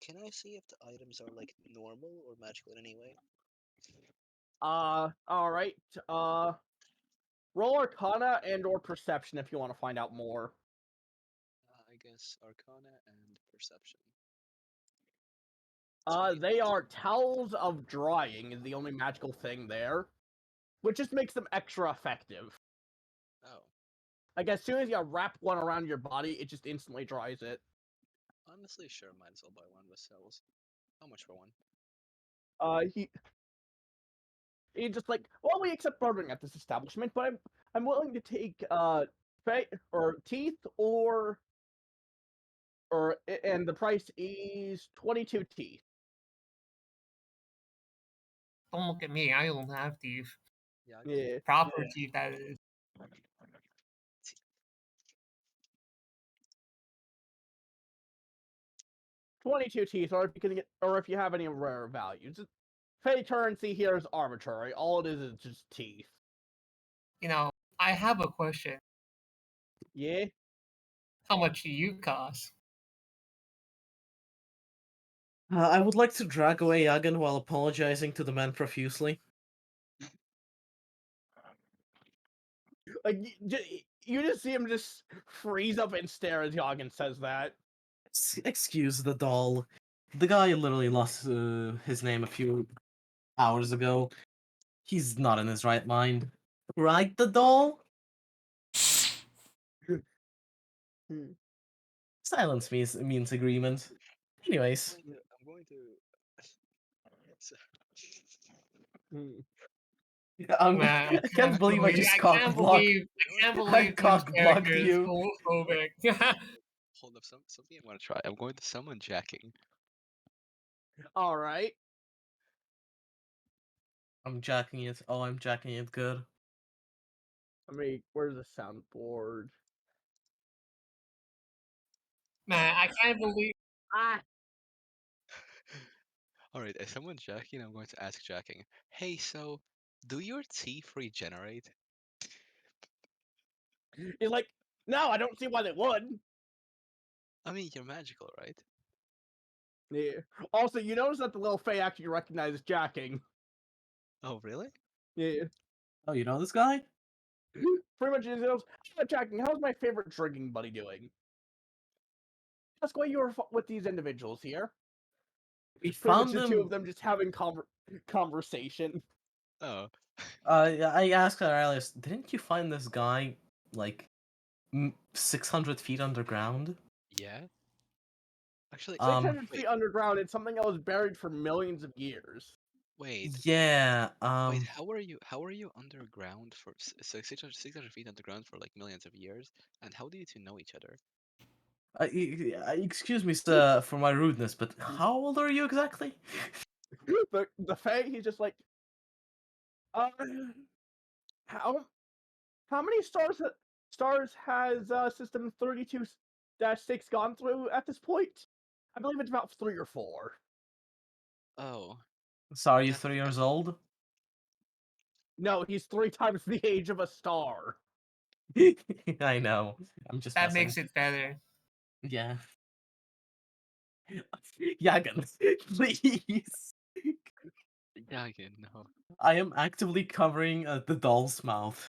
Can I see if the items are like normal or magical in any way? Alright. Roll Arcana and or Perception if you want to find out more. I guess Arcana and Perception. They are towels of drying is the only magical thing there, which just makes them extra effective. Oh, Like, as soon as you wrap one around your body, it just instantly dries it. honestly, sure, might as well buy one of the cells. How much for one? He just like, well, we accept bartering at this establishment, but I'm willing to take teeth and the price is 22 teeth. Don't look at me. I don't have teeth. Yeah. Proper teeth, that is. 22 teeth, or if you can get, or if you have any rare values. Fey currency here is arbitrary. All it is just teeth. I have a question. Yeah. How much do you cost? I would like to drag away Yagan while apologizing to the man profusely. Like you just see him just freeze up and stare as Yagen says that. Excuse the doll. The guy literally lost his name a few hours ago. He's not in his right mind. Right, the doll? Silence means agreement. Anyways. I'm going to. Man, I can't believe I just cock I blocked. can't I believe this cock-blocked character is you. homophobic. Hold up, something I want to try. I'm going to summon jacking. All right. I'm jacking it. Oh, I'm jacking it good. I mean, where's the soundboard? Man, I can't believe. Ah, Alright, as someone jacking, I'm going to ask jacking. Hey, so do your teeth regenerate? he's like, no, I don't see why they would. I mean, you're magical, right? Yeah. Also, you notice that the little Fae actually recognizes jacking. Oh, really? Yeah. Oh, you know this guy? Pretty much, he goes, "Oh, jacking. How's my favorite drinking buddy doing? That's why you were with these individuals here. We Pretty much found the two of him. them just having conversation. Oh. I asked her earlier, didn't you find this guy, like, 600 feet underground. Yeah. Actually, 600 wait, feet underground. It's something that was buried for millions of years. wait, Yeah. wait. How are you underground for 600 feet underground for like millions of years? And how do you two know each other? Excuse me, sir, for my rudeness, but how old are you exactly? The Fae, he's just like, uh, how how many stars has System 32-6 gone through at this point? I believe it's about 3 or 4. Oh, So are you that's 3 years that's old? No, he's 3 times the age of a star. I know. I'm just That messing. makes it better. Yeah. Yagan, please. yeah. You know. I am actively covering the doll's mouth.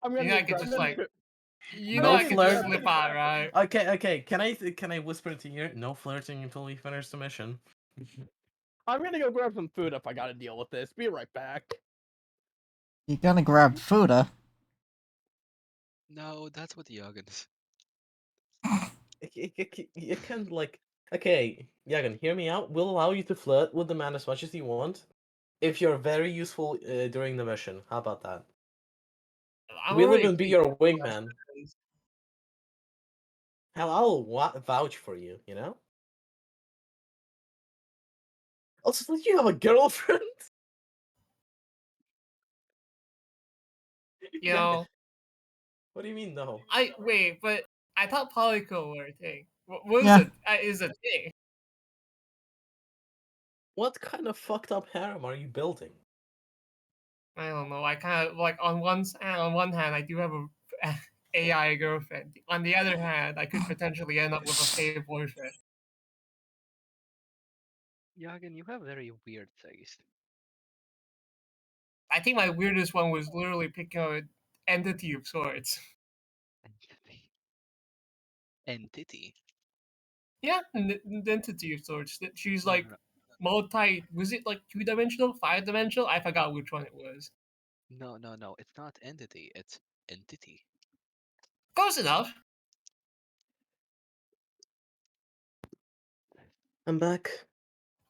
I'm You gonna know, I go could grab just them. like, you know, No I could just flirt. slip out, right? Okay. Can I whisper into your ear? No flirting until we finish the mission. I'm gonna go grab some food if I gotta deal with this. Be right back. You're gonna grab food, huh? No, that's what Yoggins. You can like. Okay, Yagan, hear me out. We'll allow you to flirt with the man as much as you want, if you're very useful during the mission. How about that? I'm We'll already even be pretty your good wingman. friends. Hell, I'll vouch for you. You know. Also, don't you have a girlfriend? You Yagan, know, what do you mean no? wait, but I thought polyco were a thing. What is Yeah. it? Is a thing? What kind of fucked up harem are you building? I don't know. I kind of like on one hand, I do have a AI girlfriend. On the other hand, I could potentially end up with a fake boyfriend. Yagan, you have very weird taste. I think my weirdest one was literally picking up an entity of sorts. Entity. Entity. Yeah, an entity of sorts. That she's No, like no, no, multi. Was it like 2-dimensional, 5-dimensional? I forgot which one it was. no, no, no. It's not entity. It's entity. Close enough. I'm back.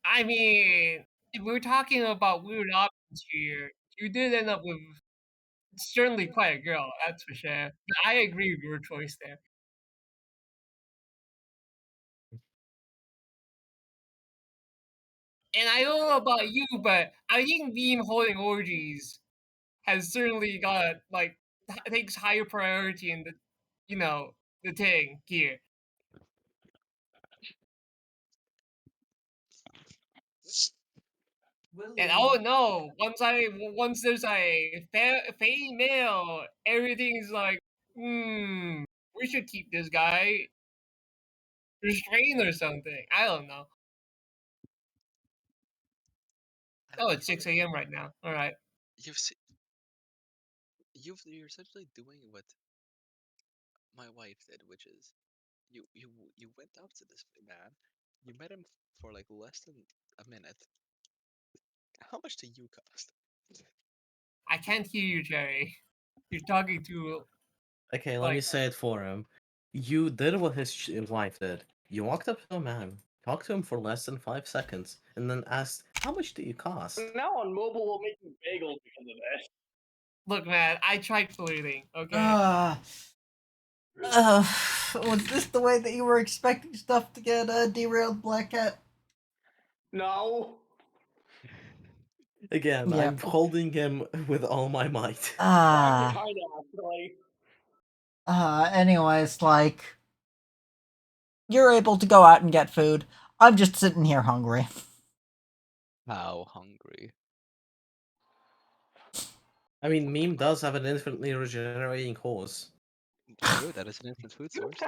I mean, if we're talking about weird options here, you did end up with certainly quite a girl, that's for sure. But I agree with your choice there. And I don't know about you, but I think beam holding orgies has certainly got like takes higher priority in the the thing here. And oh no, once there's a female, everything's like, we should keep this guy restrained or something. I don't know. I Oh, like it's 6 a.m. right now. All right. you've se- you're essentially doing what my wife did, which is you went up to this man, you met him for like less than a minute. How much do you cost? I can't hear you, Jerry. You're talking to Okay, let me like say it for him. You did what his wife did. You walked up to a man, talked to him for less than 5 seconds, and then asked, "How much do you cost?" Now on mobile, we'll make you bagels because of this. look, man. I tried flirting. Okay. Uh, uh, was this the way that you were expecting stuff to get derailed, Black Cat? No. Again, Yeah. I'm holding him with all my might. Ah. Kind of, actually. Anyways, like, you're able to go out and get food. I'm just sitting here hungry. How hungry? I mean, Meme does have an infinitely regenerating horse. True, that is an instant food source.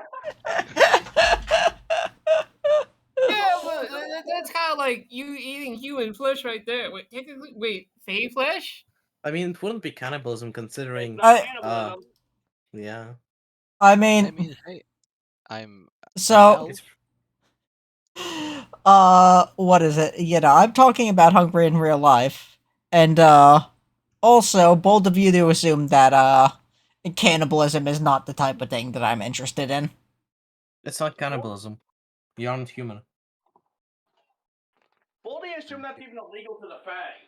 Yeah, but that's kind of like you eating human flesh right there. Wait, technically, wait, fey flesh? I mean, it wouldn't be cannibalism It's considering. not I cannibalism. Yeah. I I mean, mean, hey, I'm an so elf. what is it? I'm talking about hungry in real life. And also bold of you to assume that Cannibalism is not the type of thing that I'm interested in. It's not cannibalism. You aren't human. Fully assume that's even illegal to the Fae.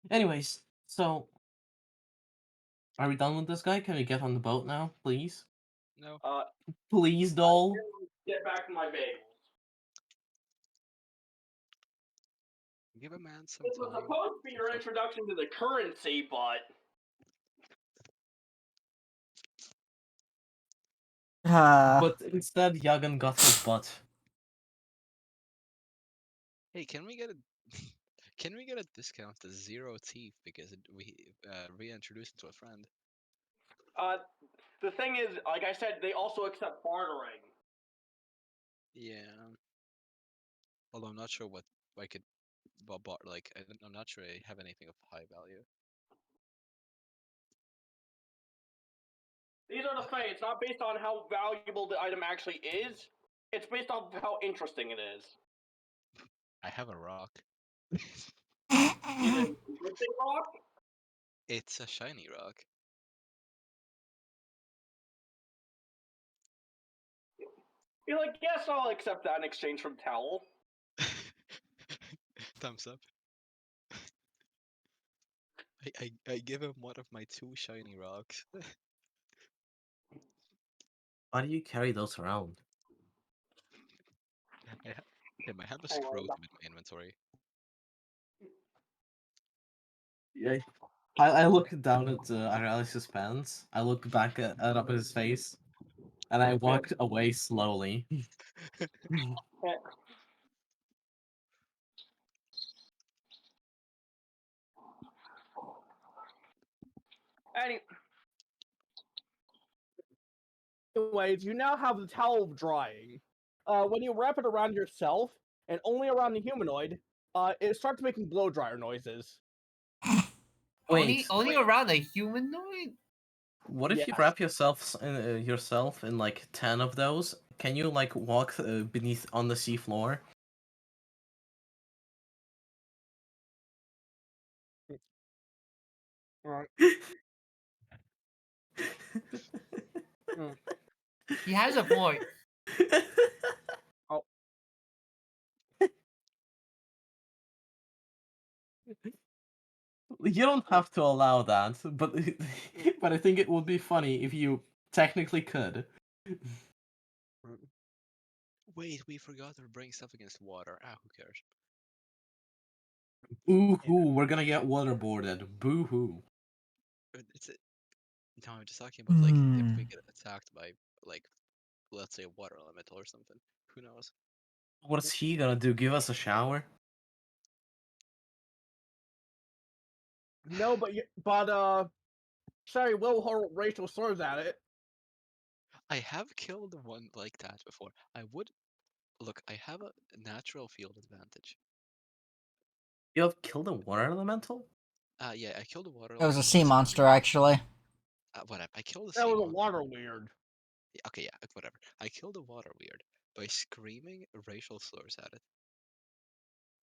Anyways, so are we done with this guy? Can we get on the boat now, please? No. Please, doll. Get back to my bagels. Give a man some This was time. supposed to be your introduction to the currency, but But instead, Yagan got his butt. Hey, can we get a can we get a discount to zero teeth because we reintroduced him to a friend? the thing is, like I said, they also accept bartering. Yeah. Although I'm not sure what I could like I'm not sure I have anything of high value. These are the Fae. It's not based on how valuable the item actually is. It's based on how interesting it is. I have a rock. Is it an interesting rock? It's a shiny rock. You're like, yes, I'll accept that in exchange for the towel. Thumbs up. I give him one of my 2 shiny rocks. Why do you carry those around? I have a Hang on. scrotum in my inventory. Yeah. I look down at Aurelius's pants. I look back up at his face, and I walk away slowly. Anyways, you now have the towel drying. When you wrap it around yourself, and only around the humanoid, it starts making blow dryer noises. Only around a humanoid? What if you Yes. wrap yourself in like 10 of those? Can you like walk beneath on the seafloor? Alright. He has a point. Oh. You don't have to allow that, but but I think it would be funny if you technically could. Wait, we forgot to bring stuff against water. Ah, who cares? Ooh hoo, we're gonna get waterboarded. Boo hoo. It's a, no, I'm just talking about like if Hmm. we get attacked by like let's say a water elemental or something. Who knows? What's he gonna do? Give us a shower? No, but sorry, will hurl racial slurs at it. I have killed one like that before. I would look. I have a natural field advantage. You have killed a water elemental? Yeah, I killed a water It was a elemental sea by monster, screaming. actually. Whatever. I killed a That sea was a monster. water weird. Okay, yeah, whatever. I killed a water weird by screaming racial slurs at it.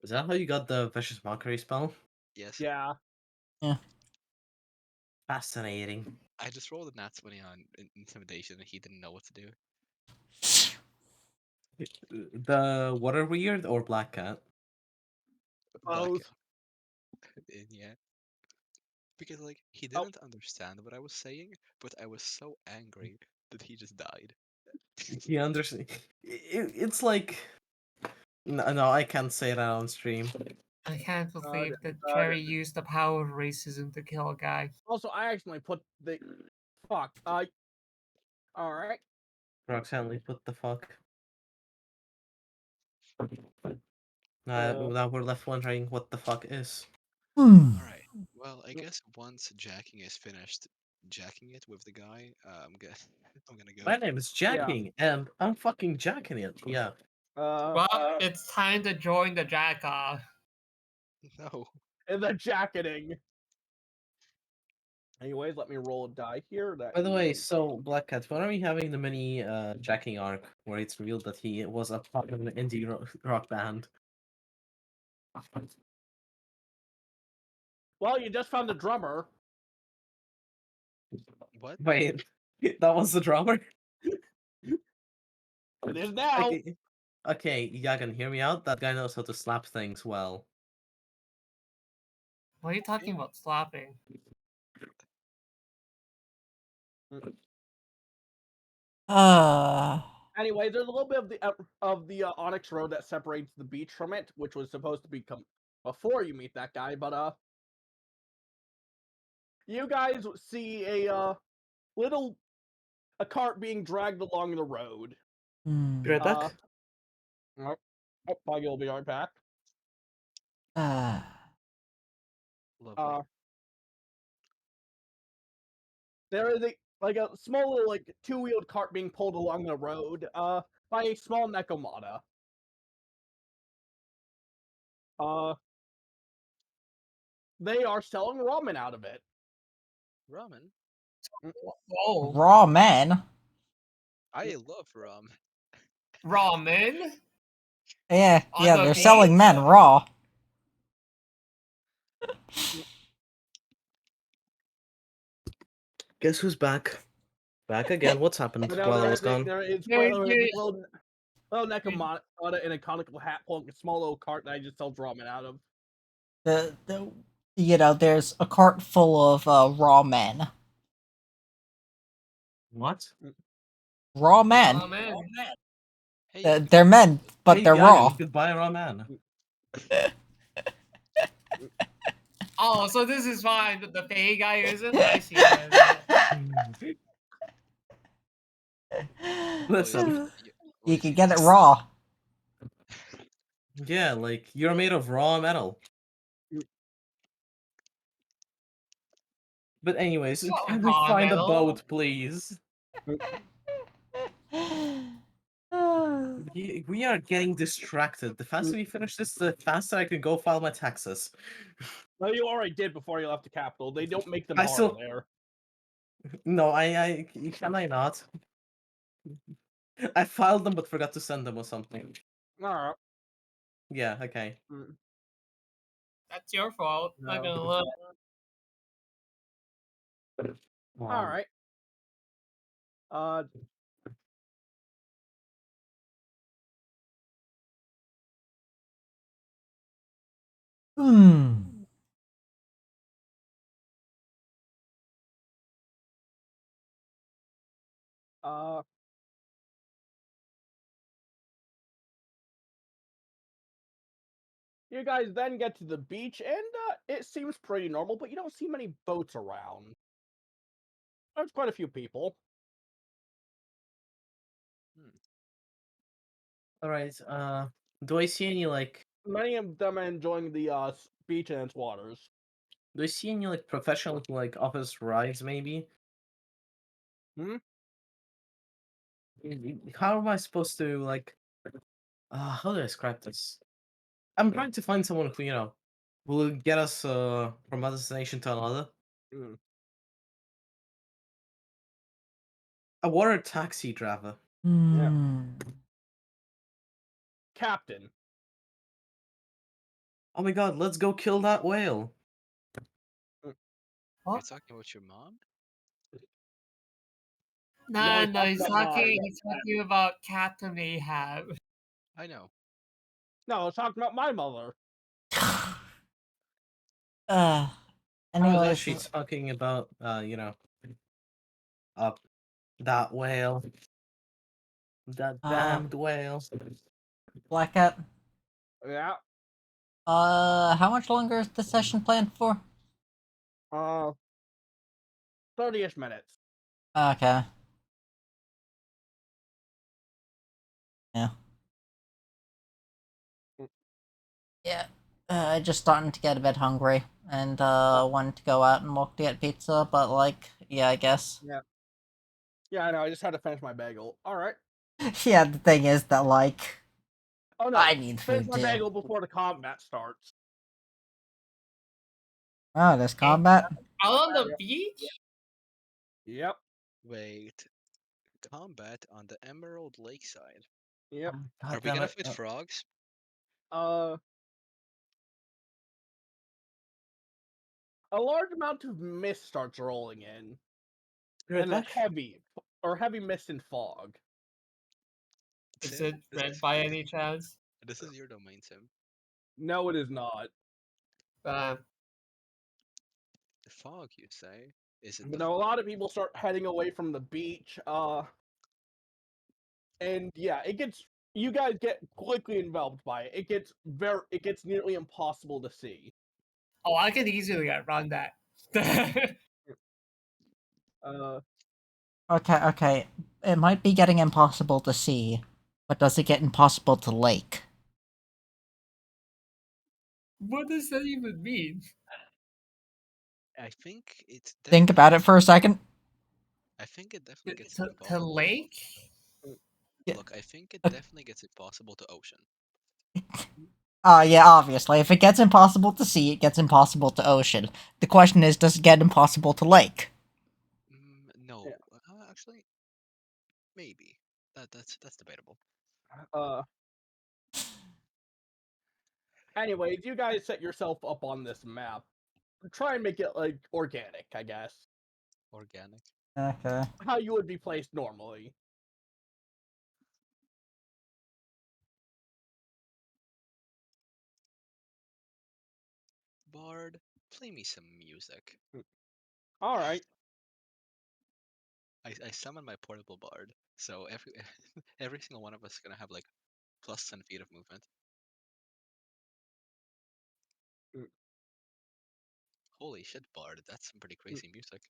Is that how you got the vicious mockery spell? Yes. Yeah. Fascinating. I just rolled a nat 20 on intimidation and he didn't know what to do. The water weird or black cat? Black Both. and yeah. Because like he Oh. didn't understand what I was saying, but I was so angry that he just died. He understand. It's like no, I can't say that on stream. I can't believe that uh, Cherry used the power of racism to kill a guy. Also, I accidentally put the fuck. All right. Roxanne, what the fuck? Uh, Now we're left wondering what the fuck is. Alright. Well, I guess once jacking is finished jacking it with the guy, I'm gonna I'm gonna go. My name is Jacking, and I'm fucking jacking it. Yeah. Well, it's time to join the jack off. No. and the jacketing. Anyways, let me roll a die here. By the way, so Black Cat, when are we having the mini jacking arc where it's revealed that he was a part of an indie rock band? Well, you just found the drummer. What? Wait, that was the drummer? It is now. Okay, okay, Yagan, hear me out. That guy knows how to slap things well. What are you talking about slapping? Uh, Anyway, there's a little bit of the Onyx Road that separates the beach from it, which was supposed to become before you meet that guy. But you guys see a cart being dragged along the road. hmm, Be right back. Foggy will be right back. uh, Lovely. There is a small little two-wheeled cart being pulled along the road by a small Nekomata. They are selling ramen out of it. Ramen? Oh, raw man. I love ramen. ramen Yeah, on yeah, the they're beach. selling men raw. Guess who's back? Back again. What's happened But now while I was gone? there is There- little there- Nekomata in a conical hat pulling a small little cart that I just sell ramen out of. The you know, there's a cart full of raw men. What? Raw men. Ramen. Hey, They're men, but Hey, they're Yagan, raw. you could buy a raw man. Oh, so this is fine, but the Fey guy isn't? I see that. Listen, what You is can he get it saying? raw. yeah, like you're made of raw metal. But anyways, Oh, can we raw find a metal. boat, please? Uh, We are getting distracted. The faster we finish this, the faster I can go file my taxes. No, you already did before you left the capital. They don't make them I hard still- there. No, can I not? I filed them but forgot to send them or something. Alright. Yeah, okay. That's your fault. Not No. gonna look. Alright. Uh hmm. uh You guys then get to the beach, and it seems pretty normal, but you don't see many boats around. There's quite a few people. Alright, do I see any like Many of them are enjoying the beach and its waters. do I see any like professional like office rides maybe? Hmm? How am I supposed to like how do I describe this? I'm trying to find someone who, will get us from one destination to another. Mm. A water taxi driver. Hmm. Captain. Oh my god, let's go kill that whale. You're What? talking about your mom? No, he's no, talking about mine. he's talking about Captain Ahab. I know. No, I was talking about my mother. I was Anyways, actually talking about uh that whale. That damned whale. Black Cat. Yeah. How much longer is the session planned for? 30-ish minutes. Okay. Yeah. Mm. Yeah. Just starting to get a bit hungry and wanted to go out and walk to get pizza, but like, yeah, I guess. Yeah. Yeah, I know. I just had to finish my bagel. All right. Yeah, the thing is that like, Oh no! I need Finish food my too. bagel before the combat starts. Oh, there's combat. Out on the Yep. beach? Yep. Wait. Combat on the Emerald Lakeside. Yep. Are God we damn gonna it. fight frogs? A large amount of mist starts rolling in. Right and back. heavy mist and fog. Is Tim, it red by any chance? this is your domain, Tim. No, it is not. Uh, The fog, you say? Is it You the know, a lot of people start heading away from the beach. And yeah, you guys get quickly enveloped by it. It gets nearly impossible to see. oh, I could easily outrun that. Uh, Okay. It might be getting impossible to see, but does it get impossible to lake? What does that even mean? I think it's Think about it for a second. I think it definitely gets To impossible. lake? Yeah. Look, I think it Uh, definitely gets impossible to ocean. Yeah, obviously. If it gets impossible to sea, it gets impossible to ocean. The question is, does it get impossible to lake? No, Yeah. actually, maybe. That's debatable. uh. Anyways, you guys set yourself up on this map. Try and make it like organic, I guess. Organic. Okay. How you would be placed normally. Bard, play me some music. All right. I summon my portable bard, so every every single one of us is gonna have like plus 10 feet of movement. Mm. Holy shit, bard, that's some pretty crazy music.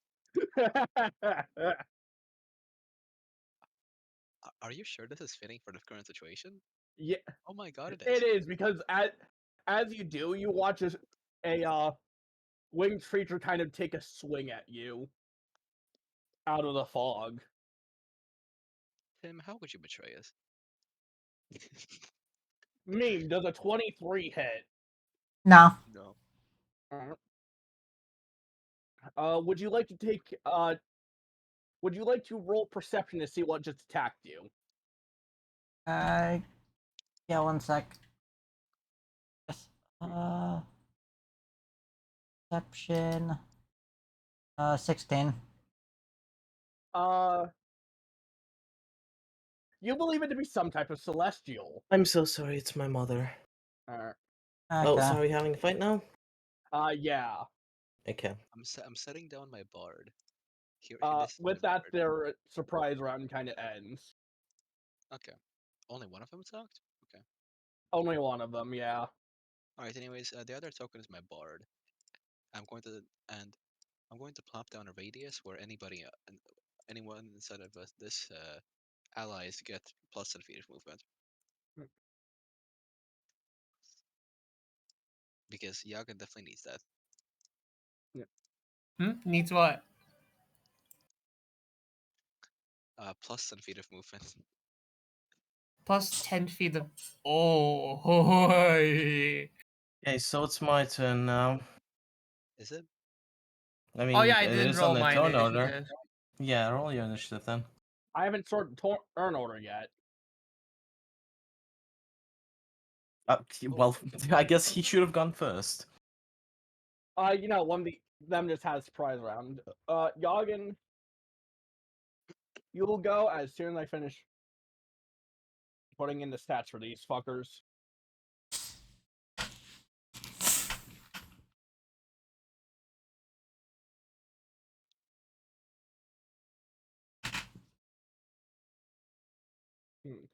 Are you sure this is fitting for the current situation? Yeah, Oh my god, it is. it is because as you do, you watch a winged creature kind of take a swing at you out of the fog. Tim, how would you betray us? Meme, does a 23 hit? No. No. Uh, would you like to would you like to roll perception to see what just attacked you? Yeah, one sec. Yes. Perception. 16. Uh, you believe it to be some type of celestial. I'm so sorry, it's my mother. Uh, Oh, Okay. so are we having a fight now? yeah. Okay. I'm setting down my bard. Here, this is my With that, bard. their surprise round kind of ends. Okay. Only one of them attacked? Okay. Only one of them, yeah. Alright, anyways, the other token is my bard. I'm going to and I'm going to plop down a radius where anyone inside of this allies get plus 10 feet of movement. Because Yaga definitely needs that. Needs what? Plus 10 feet of movement. Plus 10 feet of. Oh, hoy. Okay, so it's my turn now. Is it? I Oh, mean, yeah, I it did is on roll the my turn order. initiative. Yeah, roll your initiative then. I haven't sorted turn order yet. Well, I guess he should have gone first. One of them just has surprise round. Yagen, you will go as soon as I finish putting in the stats for these fuckers. Hmm.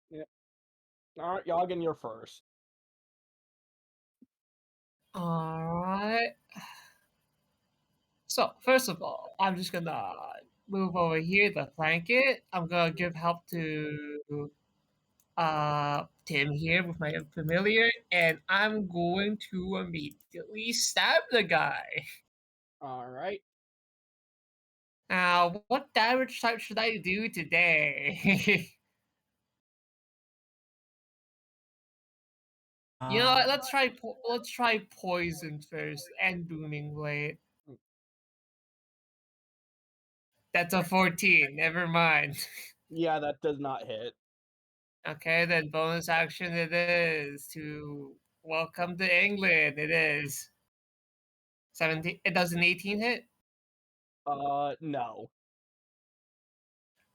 Yeah. All right, Yagen, you're first. Alright. So, first of all, I'm just gonna move over here to flank it. I'm gonna give help to Tim here with my familiar, and I'm going to immediately stab the guy. All right. Now, what damage type should I do today? You know what? Let's try poison first and booming blade. That's a 14. Never mind. Yeah, that does not hit. Okay, then bonus action it is to welcome to England. It is 17. It does an 18 hit. No.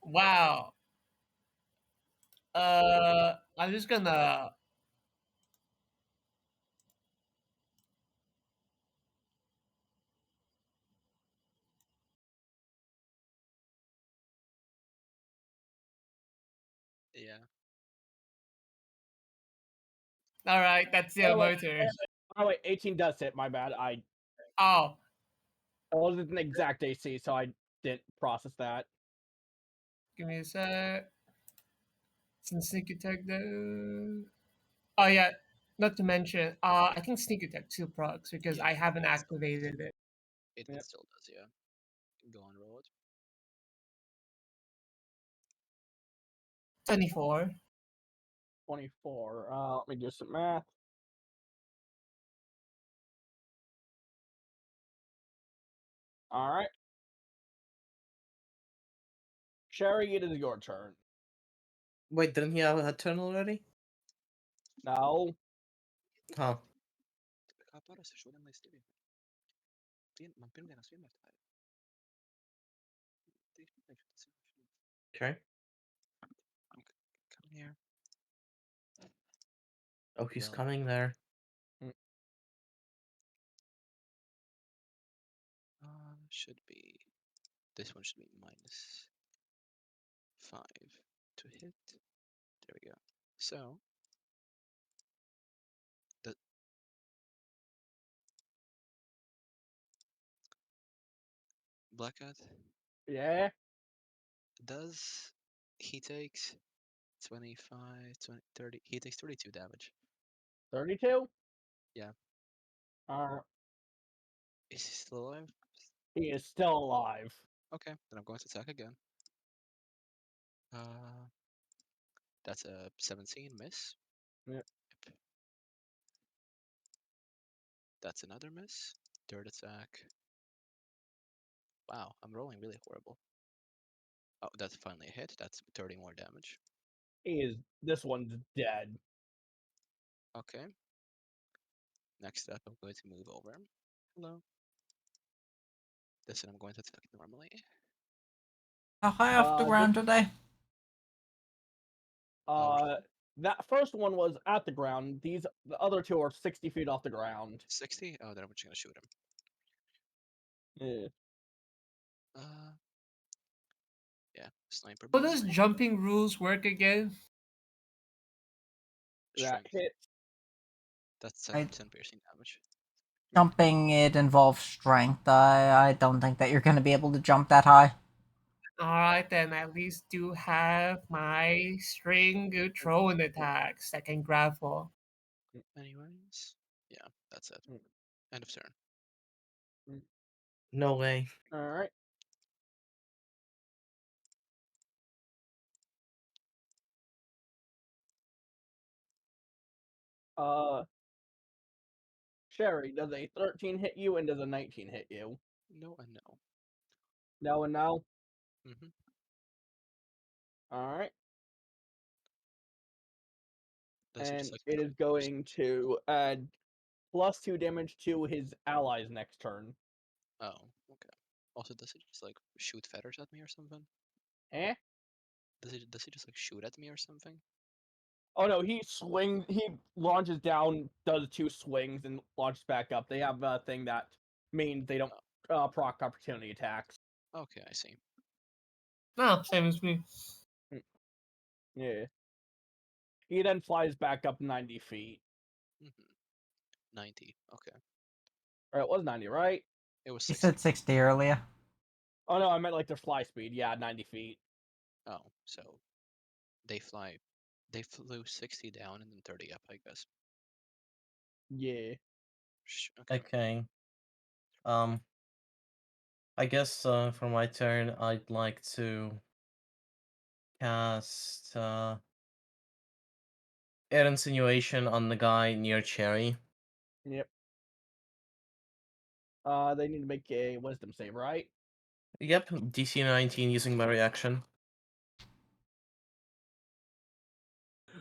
Wow. I'm just gonna. Yeah. All right, that's Oh, my wait, turn. oh wait, 18 does hit. My bad. Oh, It wasn't an exact AC, so I didn't process that. give me a sec. Some sneak attack though. Oh yeah, not to mention, I think sneak attack 2 procs because Yeah, I haven't it still does. activated it. It Yep. still does, yeah. Go on, roll it. 24. 24. Let me do some math. All right. Sherry, it is your turn. Wait, didn't he have a turn already? No. Huh. Kapara se šodien lai stipri. Man pirmdienās vienmēr tā ir. Tieši priekš tas ir. Okay. Come here. Oh, he's Well, coming there. should be. This one should be -5 to hit. There we go. So, the Blackout Yeah. does. He takes 25, 20, 30. He takes 32 damage. 32. Yeah. Uh, Is he still alive? he is still alive. Okay, then I'm going to attack again. That's a 17 miss. Yep. That's another miss. Third attack. Wow, I'm rolling really horrible. Oh, that's finally a hit. That's 30 more damage. This one's dead. Okay. Next up, I'm going to move over. Hello. This one I'm going to attack normally. How high off the ground are they? That first one was at the ground. The other two are 60 feet off the ground. 60? Oh, then I'm just gonna shoot him. Yeah. Yeah, sniper How boy. does jumping rules work again? That Strength. hits. That's I- 10 piercing damage. Jumping, it involves strength. I don't think that you're going to be able to jump that high. Alright, then at least do have my string throwing attacks that can grapple. Anyways, yeah, that's it. Mm. End of turn. No way. All right. Sherry, does a 13 hit you and does a 19 hit you? No and no. No and no. Mm-hmm. All right. Those are And just like it is going to add +2 damage to his allies next turn. Oh, okay. Also, does he just like shoot feathers at me or something? Eh? Does he just like shoot at me or something? Oh no, he swings. He launches down, does 2 swings, and launches back up. They have a thing that means they don't proc opportunity attacks. Okay, I see. No, same as me. Yeah. He then flies back up 90 feet. Mm-hmm. 90. Okay. Or it was 90, right? It was You 60. said 60 earlier. Oh no, I meant like their fly speed. Yeah, 90 feet. Oh, so they fly. They flew 60 down and then 30 up, I guess. Yeah. Okay. Okay. I guess for my turn, I'd like to cast air insinuation on the guy near Cherry. Yep. They need to make a wisdom save, right? Yep, DC 19 using my reaction.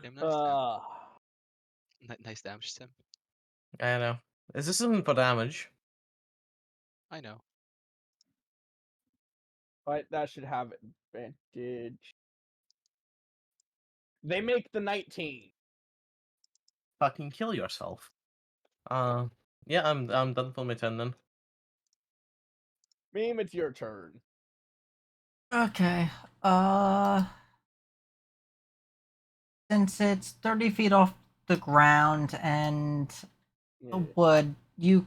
Tim, nice, Tim. Uh, Nice damage, Tim. I know. Is this something for damage? I know. but that should have advantage. They make the 19. Fucking kill yourself. Yeah, I'm done for my turn then. Meme, it's your turn. Okay. Since it's 30 feet off the ground and Yeah. would you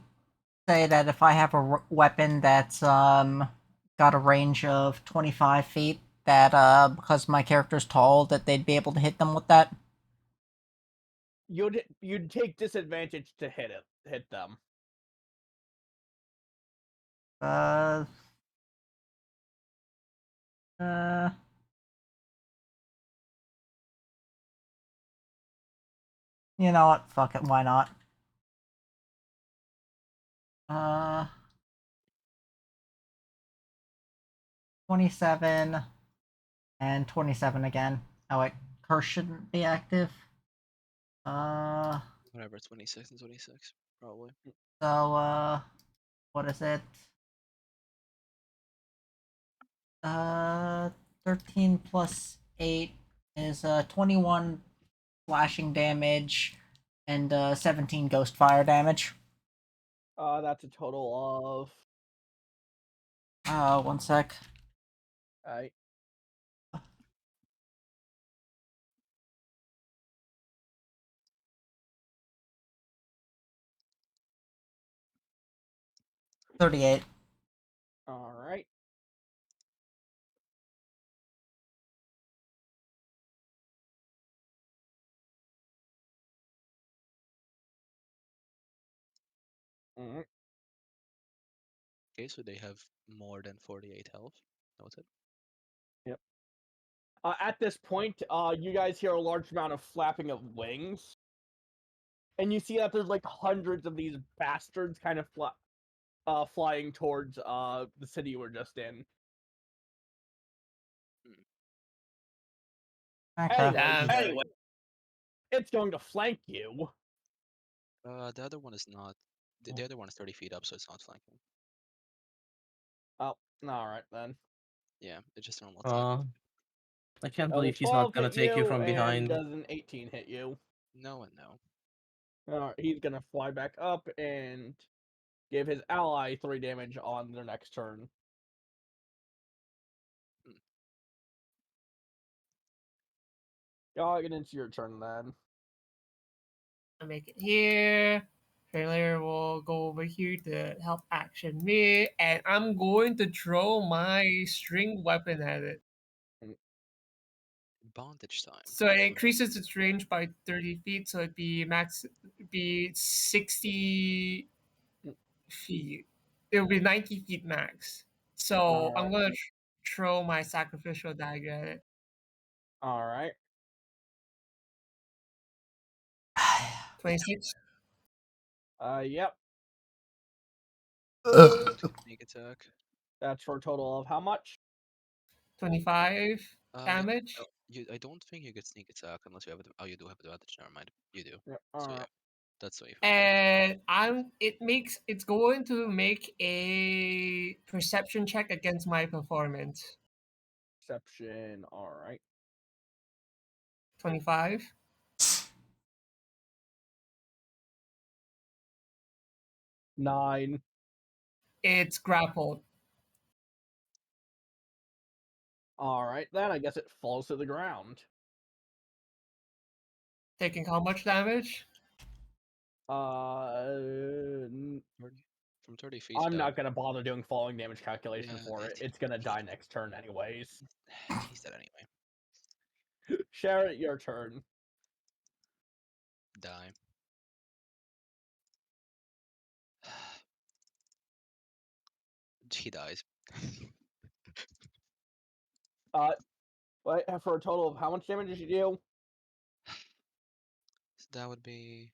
say that if I have a weapon that's got a range of 25 feet, that because my character's tall, that they'd be able to hit them with that? You'd take disadvantage to hit them. Uh, uh, you know what? Fuck it. Why not? Uh, 27 and 27 again. Oh wait, curse shouldn't be active. Uh, Whatever, 26 and 26, probably. so what is it? 13 plus 8 is 21 slashing damage and 17 ghost fire damage. That's a total One sec. of 38. all right. Mhm. Okay, so they have more than 48 health. Noted. Yep. At this point, you guys hear a large amount of flapping of wings, and you see that there's like hundreds of these bastards kind of flying towards the city you were just in. Okay. Damn. It's going to flank you. The other one is not. The other one is 30 feet up, so it's not flanking. Oh, all right then. Yeah, it's just a normal attack. I can't Does a believe he's not 12 gonna hit take you you, from and behind. does an 18 hit you? No and no. All right, he's gonna fly back up and give his ally 3 damage on their next turn. Hmm. Goggin, it's your turn then. I make it here. Trailer will go over here to help action me, and I'm going to throw my string weapon at it. Bondage time. So it increases its range by 30 feet, so it'd be 60 feet. It would be 90 feet max. So I'm Alright. gonna throw my sacrificial dagger at it. All right. 26. Yep. Sneak attack. That's for a total of how much? 25 You, damage. I don't think you get sneak attack unless you have. Oh, you do have advantage. Never mind. You do. Yep. So All yeah, right. that's 25. And it's going to make a perception check against my performance. Perception. All right. 25. 9. It's grappled. All right. Then I guess it falls to the ground. Taking how much damage? 30, from 30 feet I'm down. not gonna bother doing falling damage calculation Yeah, for it. It's gonna die next turn anyways. He's dead anyway. Sharrett, your turn. Die. He dies. Wait, for a total of how much damage did you do? So that would be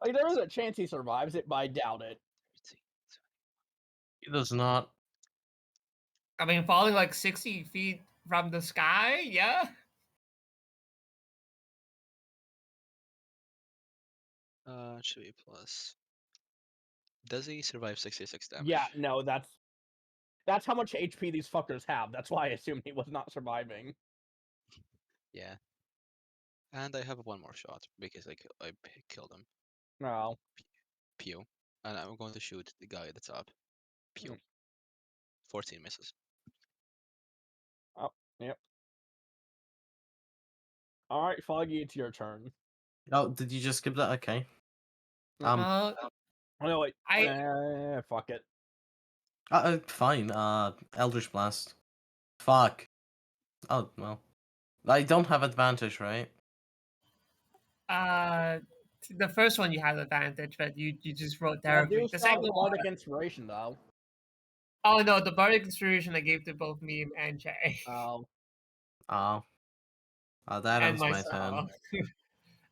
Like, there is a chance he survives it, but I doubt it. 13, He does not. I mean, falling like 60 feet from the sky? Yeah. Should be plus. Does he survive 66 damage? Yeah, no, that's how much HP these fuckers have. That's why I assumed he was not surviving. Yeah. And I have one more shot because I killed him. No. Pew. And I'm going to shoot the guy at the top. Pew. 14 misses. Oh, yep. All right, Foggy, it's your turn. Oh, did you just skip that? Okay. Uh, Oh no, wait. I Fuck it. Fine. Eldritch Blast. Fuck. Oh well. I don't have advantage, right? the first one you had advantage, but you just wrote Yeah, terribly. do The stop second the one, Bardic Inspiration though. oh no, the bardic inspiration I gave to both me and Jay Oh. Oh. That and ends my turn. myself.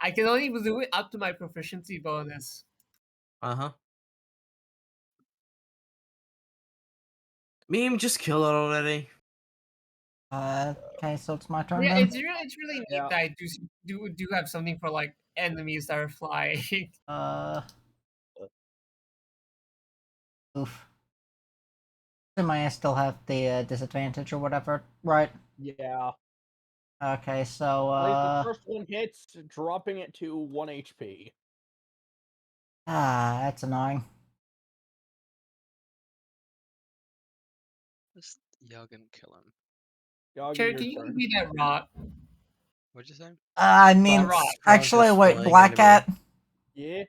I can only do it up to my proficiency bonus. Uh-huh. Meme, just kill it already. Okay, so it's my turn Yeah, then. it's really neat Yeah. that I do have something for like enemies that are flying. Oof. Assuming I still have the disadvantage or whatever, right? Yeah. Okay, so At least the first one hits, dropping it to 1 HP. that's annoying. Just Yagan kill him. Yagi, Cherry, your can you turn. give me that rock? What'd you say? I mean, rock. actually, Strongest wait, flying Black enemy. Cat.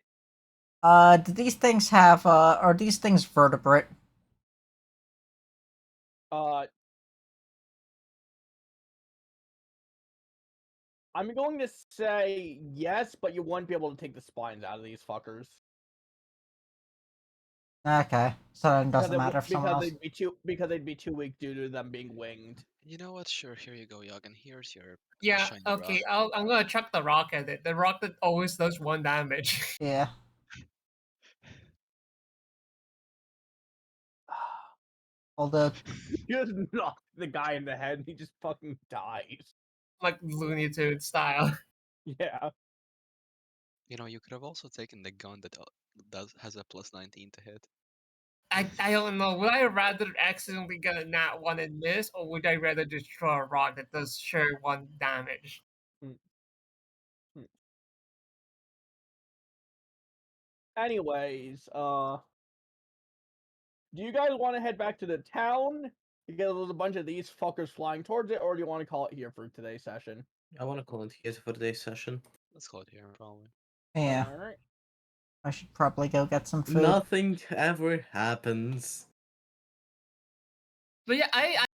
Yeah. Do these things have are these things vertebrate? I'm going to say yes, but you won't be able to take the spines out of these fuckers. Okay, so it doesn't Because matter for someone else. they'd be too weak due to them being winged. You know what? Sure, here you go, Yagan. Here's your Yeah, shiny okay. rock. I'm gonna chuck the rock at it. The rock that always does 1 damage. Yeah. Although, You just knock the guy in the head and he just fucking dies. like Looney Tunes style. Yeah. You know, you could have also taken the gun that has a plus 19 to hit. I don't know. Would I rather accidentally get a nat 1 and miss, or would I rather just throw a rock that does sure 1 damage? Hmm. Anyways, do you guys want to head back to the town? Because there's a bunch of these fuckers flying towards it, or do you want to call it here for today's session? I want to call it here for today's session. Let's call it here, probably. yeah, Alright. I should probably go get some food. Nothing ever happens. But yeah, I